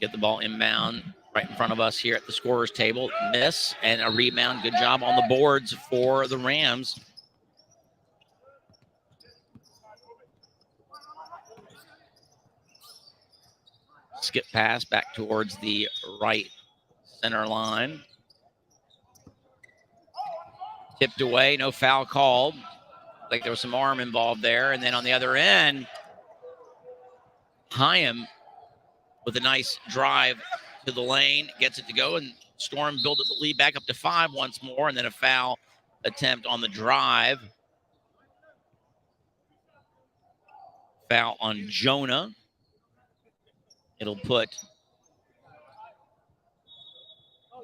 Get the ball inbound right in front of us here at the scorer's table. Miss and a rebound. Good job on the boards for the Rams. Skip pass back towards the right center line. Tipped away, no foul called. Like there was some arm involved there. And then on the other end, Hyam with a nice drive to the lane, gets it to go, and Storm built the lead back up to 5 once more, and then a foul attempt on the drive. Foul on Jonah. It'll put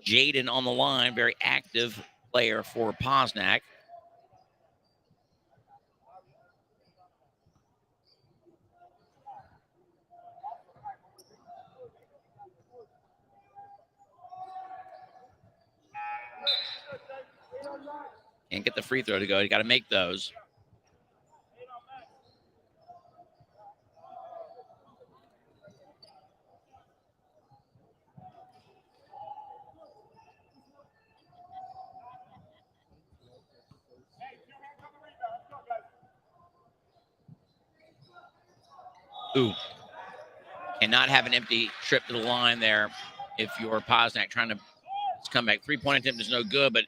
Jaden on the line, very active player for Posnack. Can't get the free throw to go. You got to make those. Ooh. Cannot have an empty trip to the line there if you're Posnack trying to come back. Three-point attempt is no good, but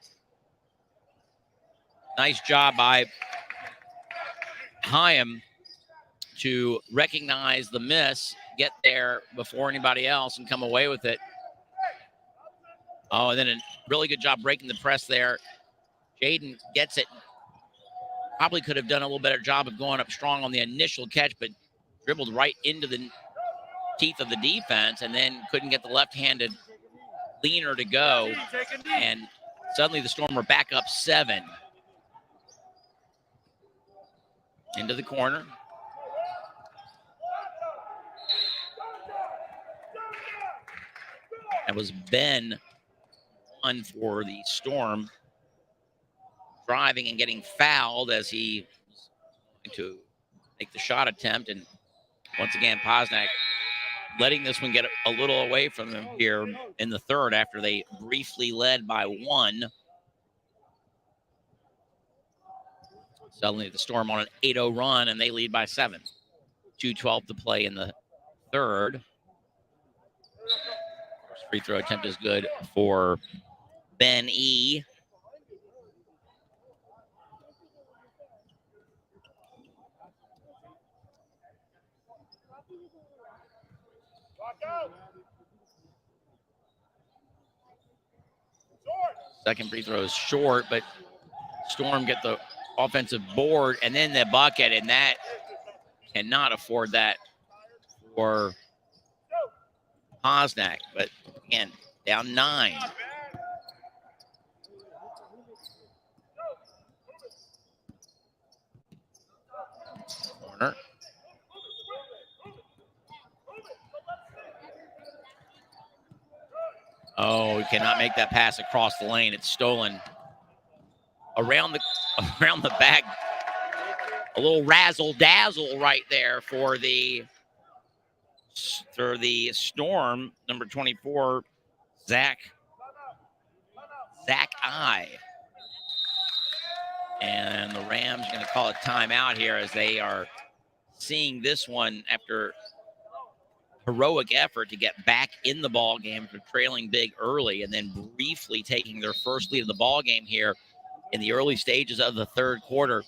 nice job by Hyam to recognize the miss, get there before anybody else, and come away with it. Oh, and then a really good job breaking the press there. Jaden gets it. Probably could have done a little better job of going up strong on the initial catch, but dribbled right into the teeth of the defense and then couldn't get the left-handed leaner to go. And suddenly the Storm were back up 7. Into the corner. That was Ben on for the Storm, driving and getting fouled as he was going to make the shot attempt. And once again, Posnack letting this one get a little away from them here in the third after they briefly led by 1. Suddenly the Storm on an 8-0 run, and they lead by 7. 2:12 to play in the third. First free throw attempt is good for Ben E. Second free throw is short, but Storm get the offensive board and then the bucket, and that cannot afford that for Posnack. But again, down 9. Corner. Oh, he cannot make that pass across the lane. It's stolen around the back. A little razzle dazzle right there for the Storm. Number 24, Zach I. And the Rams are going to call a timeout here as they are seeing this one after heroic effort to get back in the ball game for trailing big early and then briefly taking their first lead of the ball game here in the early stages of the third quarter.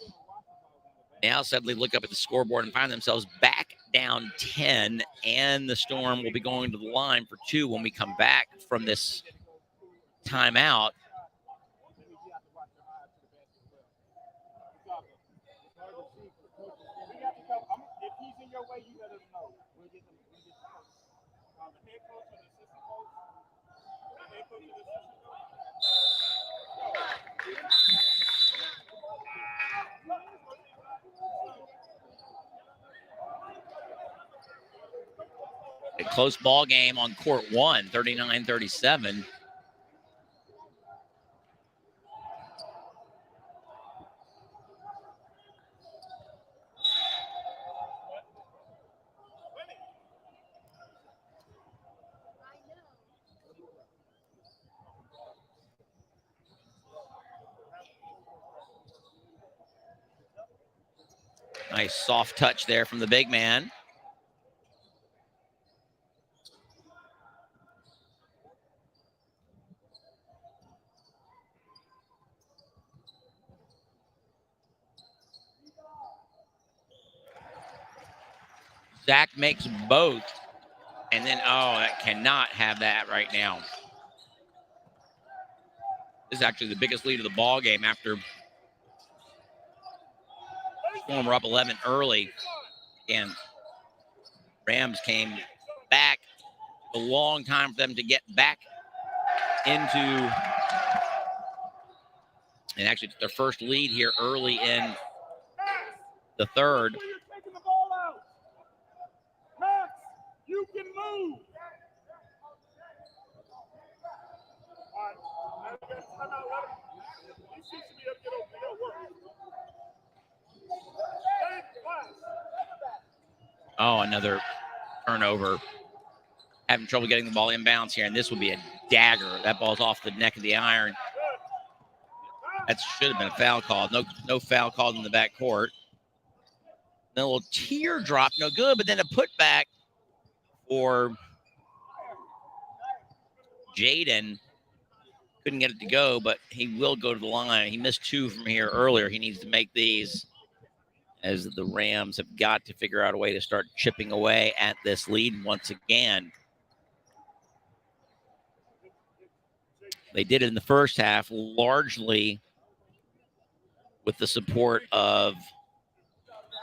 Now suddenly look up at the scoreboard and find themselves back down 10, and the Storm will be going to the line for 2 when we come back from this timeout. A close ball game on court 1, 39-37. Nice soft touch there from the big man. Zach makes both. And then, oh, that cannot have that right now. This is actually the biggest lead of the ball game after Storm were up 11 early. And Rams came back. A long time for them to get back into, and actually it's their first lead here early in the third. You can move. Oh, another turnover. Having trouble getting the ball inbounds here, and this would be a dagger. That ball's off the neck of the iron. That should have been a foul call. No foul called in the backcourt. Then a little teardrop, no good, but then a putback for Jaden. Couldn't get it to go, but he will go to the line. He missed 2 from here earlier. He needs to make these, as the Rams have got to figure out a way to start chipping away at this lead once again. They did it in the first half, largely with the support of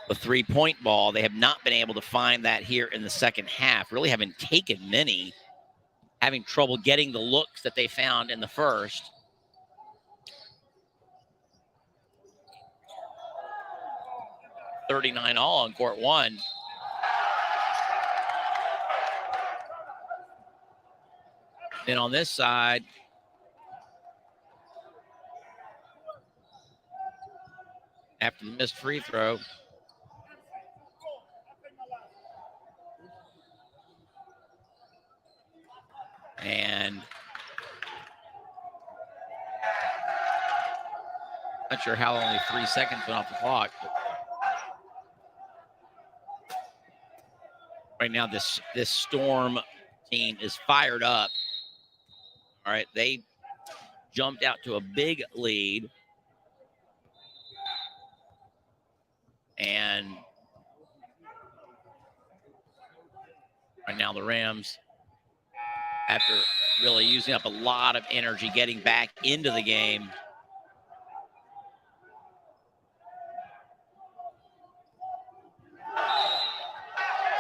the three-point ball. They have not been able to find that here in the second half. Really haven't taken many. Having trouble getting the looks that they found in the first. $39 all on court 1. Then on this side, after the missed free throw, and not sure how only 3 seconds went off the clock. Right now, this Storm team is fired up. All right, they jumped out to a big lead. And right now the Rams, after really using up a lot of energy getting back into the game,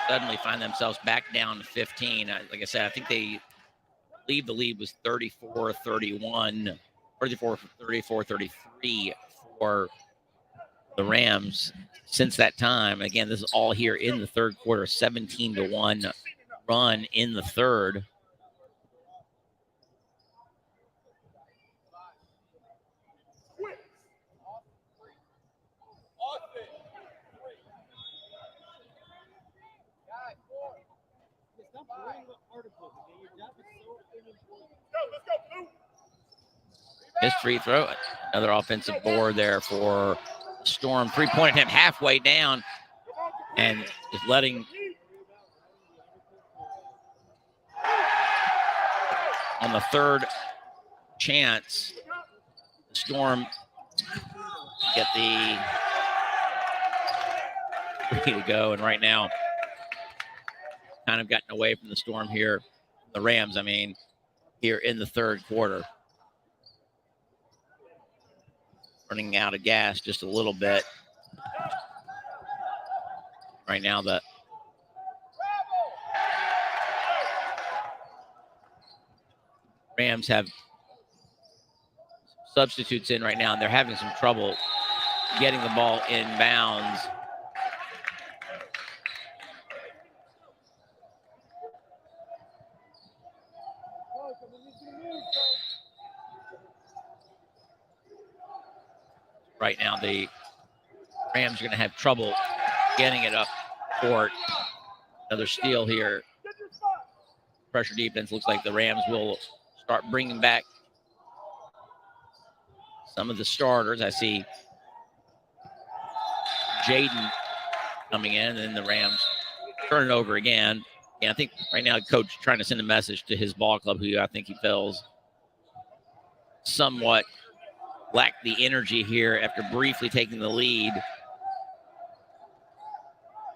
suddenly find themselves back down to 15. Like I said, I think they believe the lead was 34-31, 34-33 for the Rams since that time. Again, this is all here in the third quarter, 17-1 run in the third. Missed free throw. Another offensive board there for Storm. 3-point attempt halfway down, and is letting on the third chance Storm get the three to go. And right now, kind of gotten away from the Storm here, the Rams, I mean, here in the third quarter. Running out of gas just a little bit. Right now, the Rams have substitutes in right now, and they're having some trouble getting the ball in bounds. Right now, the Rams are going to have trouble getting it up court. Another steal here. Pressure defense. Looks like the Rams will start bringing back some of the starters. I see Jaden coming in, and then the Rams turn it over again. Yeah, I think right now coach trying to send a message to his ball club, who I think he feels somewhat lacked the energy here after briefly taking the lead.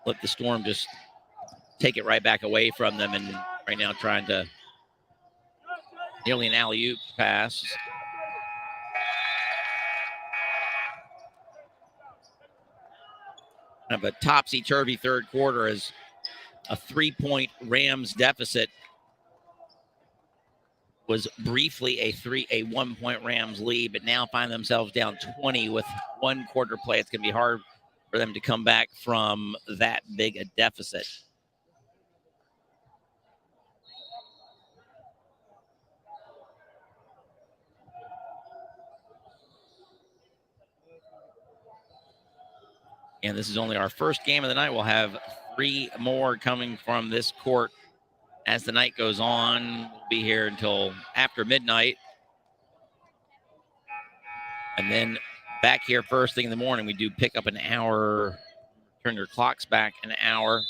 Let the Storm just take it right back away from them, and right now trying to nearly an alley-oop pass. Kind of a topsy-turvy third quarter as a 3-point Rams deficit was briefly a 1-point Rams lead, but now find themselves down 20 with 1 quarter play. It's going to be hard for them to come back from that big a deficit. And this is only our first game of the night. We'll have 3 more coming from this court as the night goes on. We'll be here until after midnight. And then back here first thing in the morning, we do pick up an hour, turn your clocks back an hour.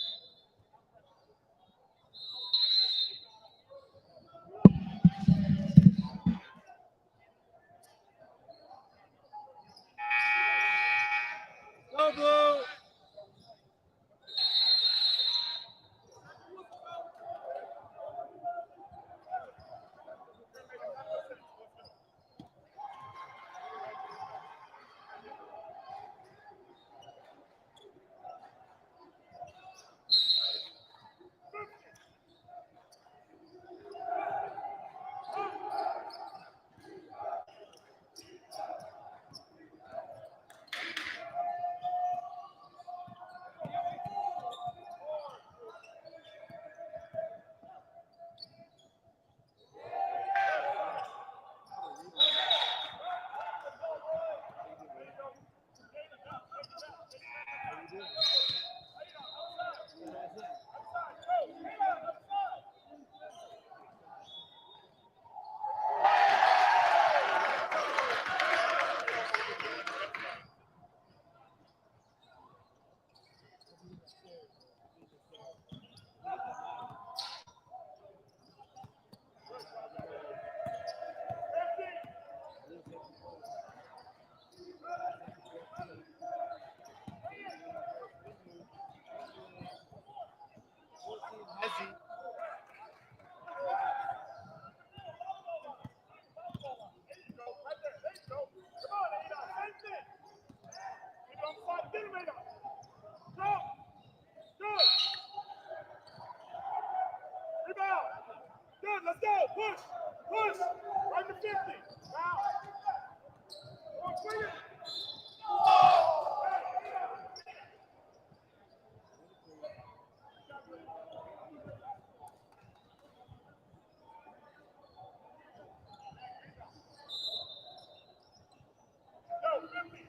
Go Blue! Good, let's go. Push. Push. Right to 50. Now. Come on, swing it. Go, 50.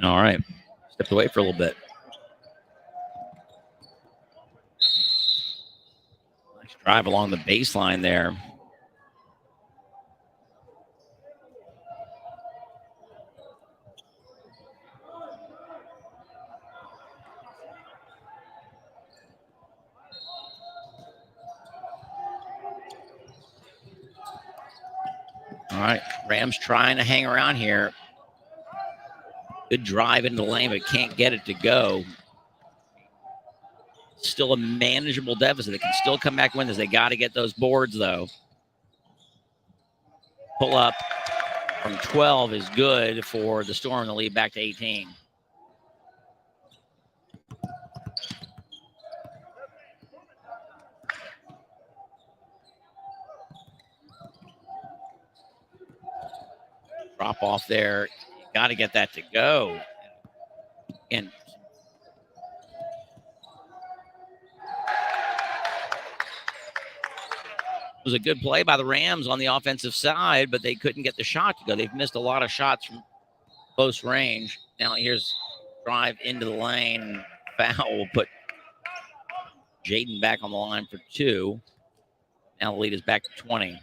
All right. Stepped away for a little bit. Nice drive along the baseline there. All right. Rams trying to hang around here. Good drive into the lane, but can't get it to go. Still a manageable deficit. They can still come back and win this. They got to get those boards, though. Pull up from 12 is good for the Storm to lead back to 18. Drop off there. Got to get that to go. And it was a good play by the Rams on the offensive side, but they couldn't get the shot to go. They've missed a lot of shots from close range. Now here's drive into the lane. Foul will put Jaden back on the line for 2. Now the lead is back to 20.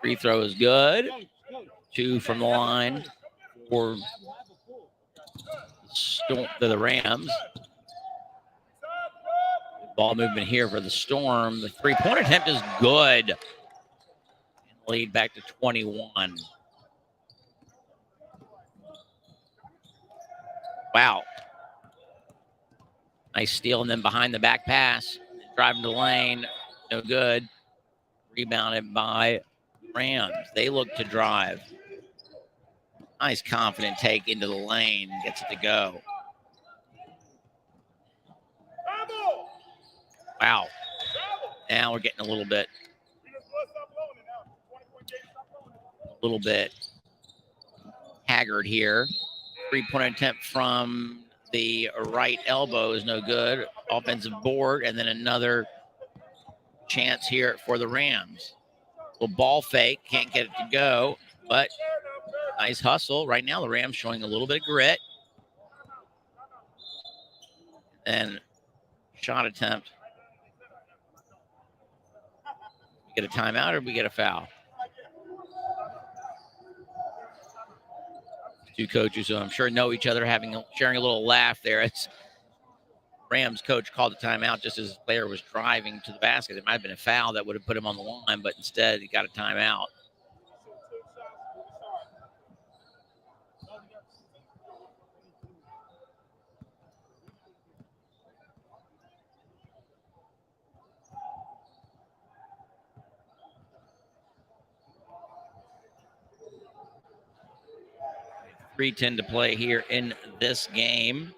Free throw is good. 2 from the line for the Rams. Ball movement here for the Storm. The three-point attempt is good. And lead back to 21. Wow. Nice steal, and then behind the back pass. Driving to the lane. No good. Rebounded by Rams. They look to drive. Nice confident take into the lane. Gets it to go. Wow. Now we're getting a little bit haggard here. Three-point attempt from the right elbow is no good. Offensive board, and then another chance here for the Rams. Little ball fake, can't get it to go, but nice hustle. Right now, the Rams showing a little bit of grit. And shot attempt. We get a timeout or we get a foul? Two coaches who I'm sure know each other, sharing a little laugh there. It's Rams coach called the timeout just as his player was driving to the basket. It might have been a foul that would have put him on the line, but instead he got a timeout. .310 to play here in this game.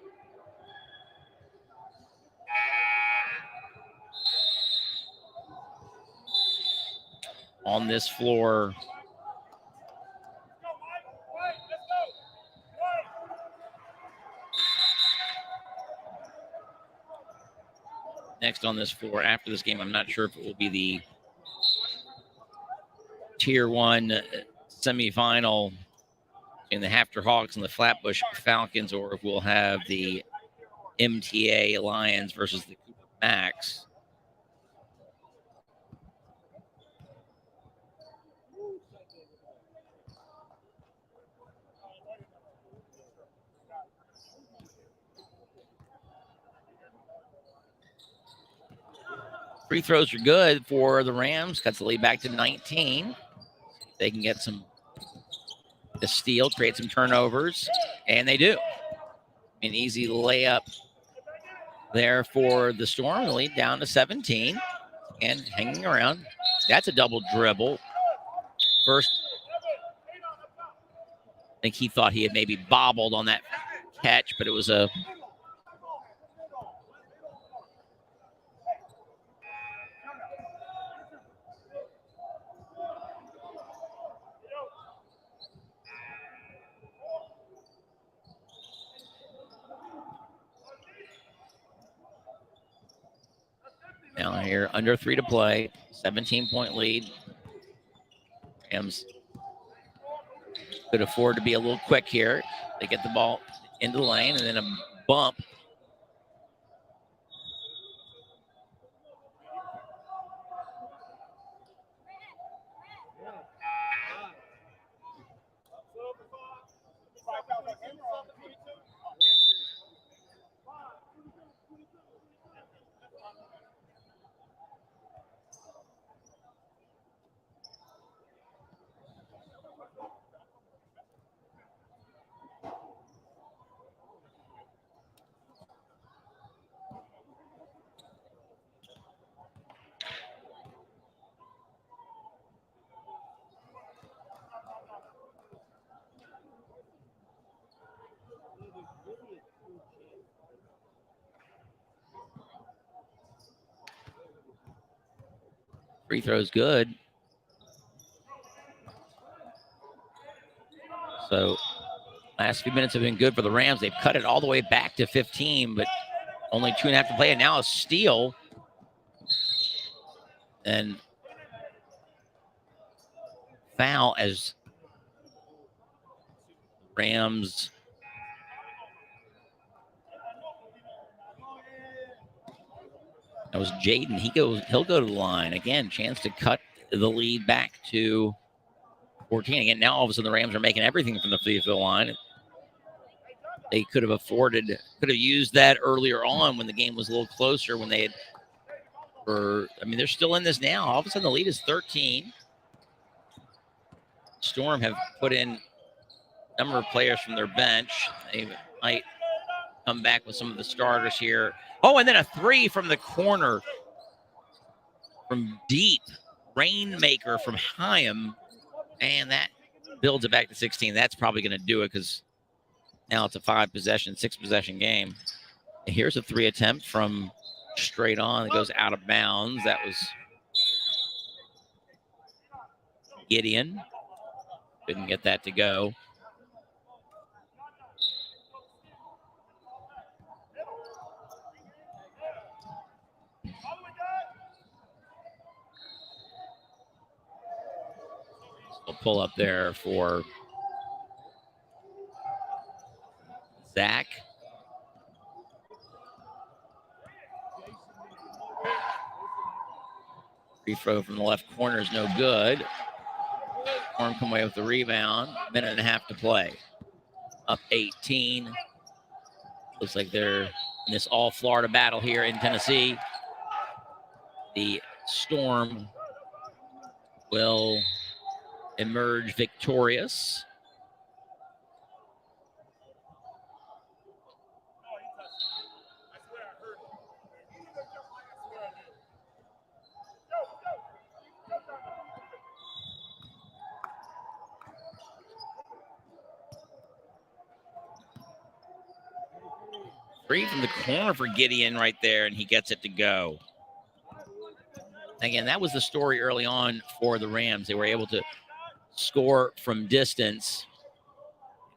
On this floor, next on this floor after this game, I'm not sure if it will be the Tier 1 semifinal in the Hafter Hawks and the Flatbush Falcons, or if we'll have the MTA Lions versus the Cooper Max. Free throws are good for the Rams. Cuts the lead back to 19. They can get a steal, create some turnovers, and they do. An easy layup there for the Storm. The lead down to 17 and hanging around. That's a double dribble. first, I think he thought he had maybe bobbled on that catch, but it was a down here, under 3 to play, 17-point lead. Rams could afford to be a little quick here. They get the ball into the lane and then a bump. Free throw's good. So last few minutes have been good for the Rams. They've cut it all the way back to 15, but only 2.5 to play. And now a steal. And foul as Rams. That was Jaden. He'll go to the line. Again, chance to cut the lead back to 14. Again, now all of a sudden the Rams are making everything from the free throw line. They could have used that earlier on when the game was a little closer, when they had, they're still in this now. All of a sudden the lead is 13. Storm have put in a number of players from their bench. They might come back with some of the starters here. Oh, and then a 3 from the corner from deep. Rainmaker from Hyam. And that builds it back to 16. That's probably going to do it because now it's a 6-possession game. And here's a 3 attempt from straight on. It goes out of bounds. That was Gideon. Couldn't get that to go. We'll pull up there for Zach. Free throw from the left corner is no good. Storm come away with the rebound. 1.5 to play. Up 18. Looks like they're in this all Florida battle here in Tennessee. The Storm will emerge victorious. Free from the corner for Gideon right there, and he gets it to go. Again, that was the story early on for the Rams. They were able to score from distance,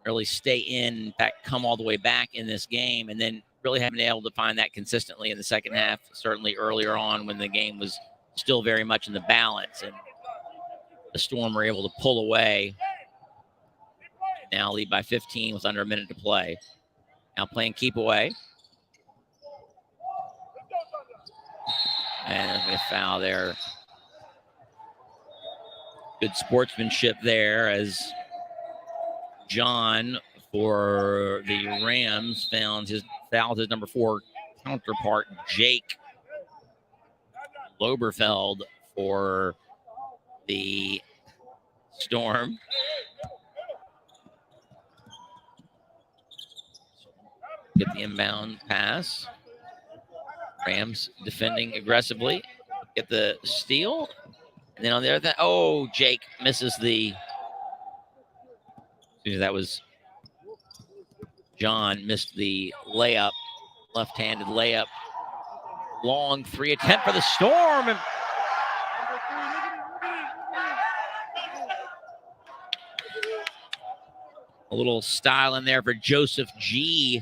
really stay in fact, come all the way back in this game, and then really haven't been able to find that consistently in the second half, certainly earlier on when the game was still very much in the balance. And the Storm were able to pull away. Now lead by 15 with under a minute to play. Now playing keep away. And a foul there. Good sportsmanship there as John for the Rams fouled his number 4 counterpart, Jake Loberfeld, for the Storm. Get the inbound pass. Rams defending aggressively. Get the steal. And then on the other, oh, Jake misses the. That was John missed the layup, left-handed layup. Long 3 attempt for the Storm. And a little style in there for Joseph G.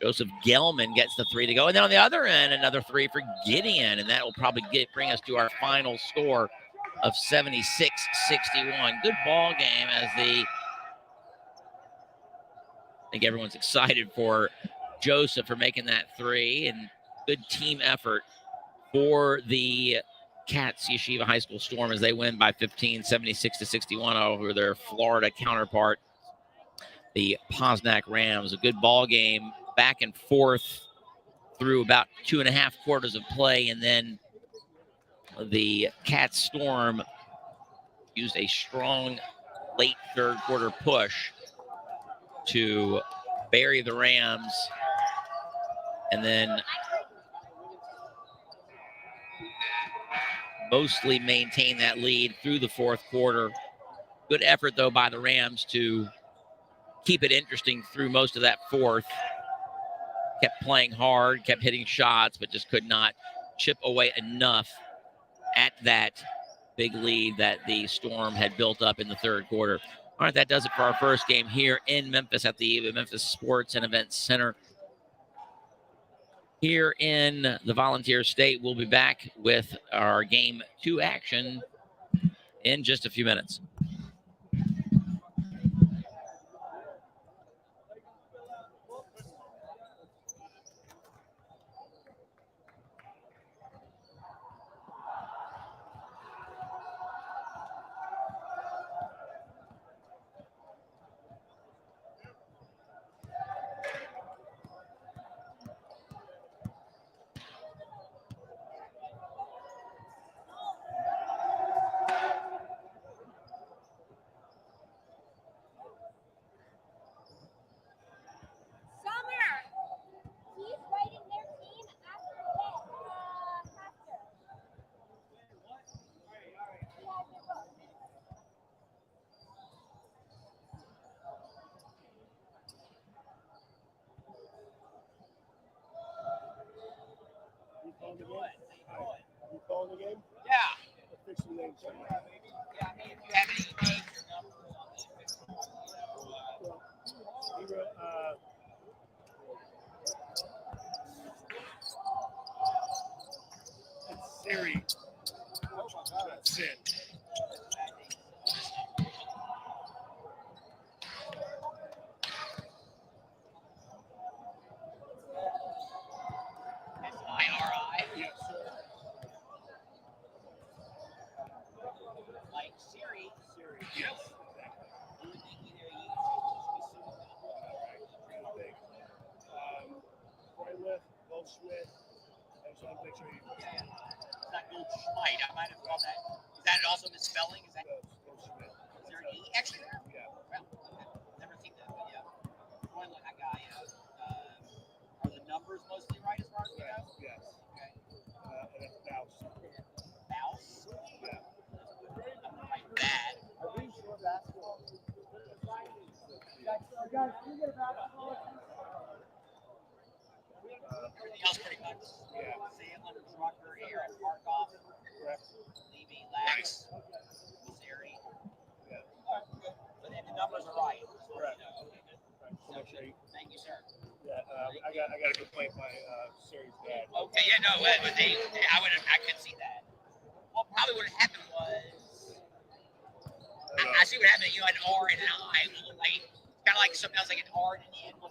Joseph Gelman gets the 3 to go. And then on the other end, another 3 for Gideon. And that will probably bring us to our final score of 76-61. Good ball game as I think everyone's excited for Joseph for making that 3. And good team effort for the Katz Yeshiva High School Storm as they win by 15, 76-61 over their Florida counterpart, the Posnack Rams. A good ball game, back and forth through about 2.5 quarters of play, and then the Katz Storm used a strong late third quarter push to bury the Rams, and then mostly maintain that lead through the fourth quarter. Good effort, though, by the Rams to keep it interesting through most of that fourth. Kept playing hard, kept hitting shots, but just could not chip away enough at that big lead that the Storm had built up in the third quarter. All right, that does it for our first game here in Memphis at the Memphis Sports and Events Center. Here in the Volunteer State, we'll be back with our Game 2 action in just a few minutes. You calling the game? Yeah. Fix the name. Yeah, I mean, if you have any names or numbers on the It's Siri. That's it. S-I-R-I. Yes, sir. Like Siri. Siri. Yes. You would think either you Freilich, Goldschmidt, and so I'm picturing you. It's not Goldschmidt. I might have called that. Is that also misspelling? Is that Goldschmidt. is there an E actually there? Yeah. Well, I've never seen that, but yeah. Freilich, that guy. Are the numbers mostly right as far as we know? Yes. Okay. And it's Baus. Mouse. Yeah. I'm gonna write that. Everything else pretty much. Yeah. Sandlin, Drucker, Aaron, Markoff, Correct. Levy, Lax, Missouri. Yeah. But then the numbers are right. Correct. Okay, good. So much for you. Thank you, sir. Yeah. I got a complaint by Siri's dad. Okay, yeah, no, I could see that. Well, probably what happened was, I see what happened. You know, an R and an I, like kind of like sometimes like an R and an N will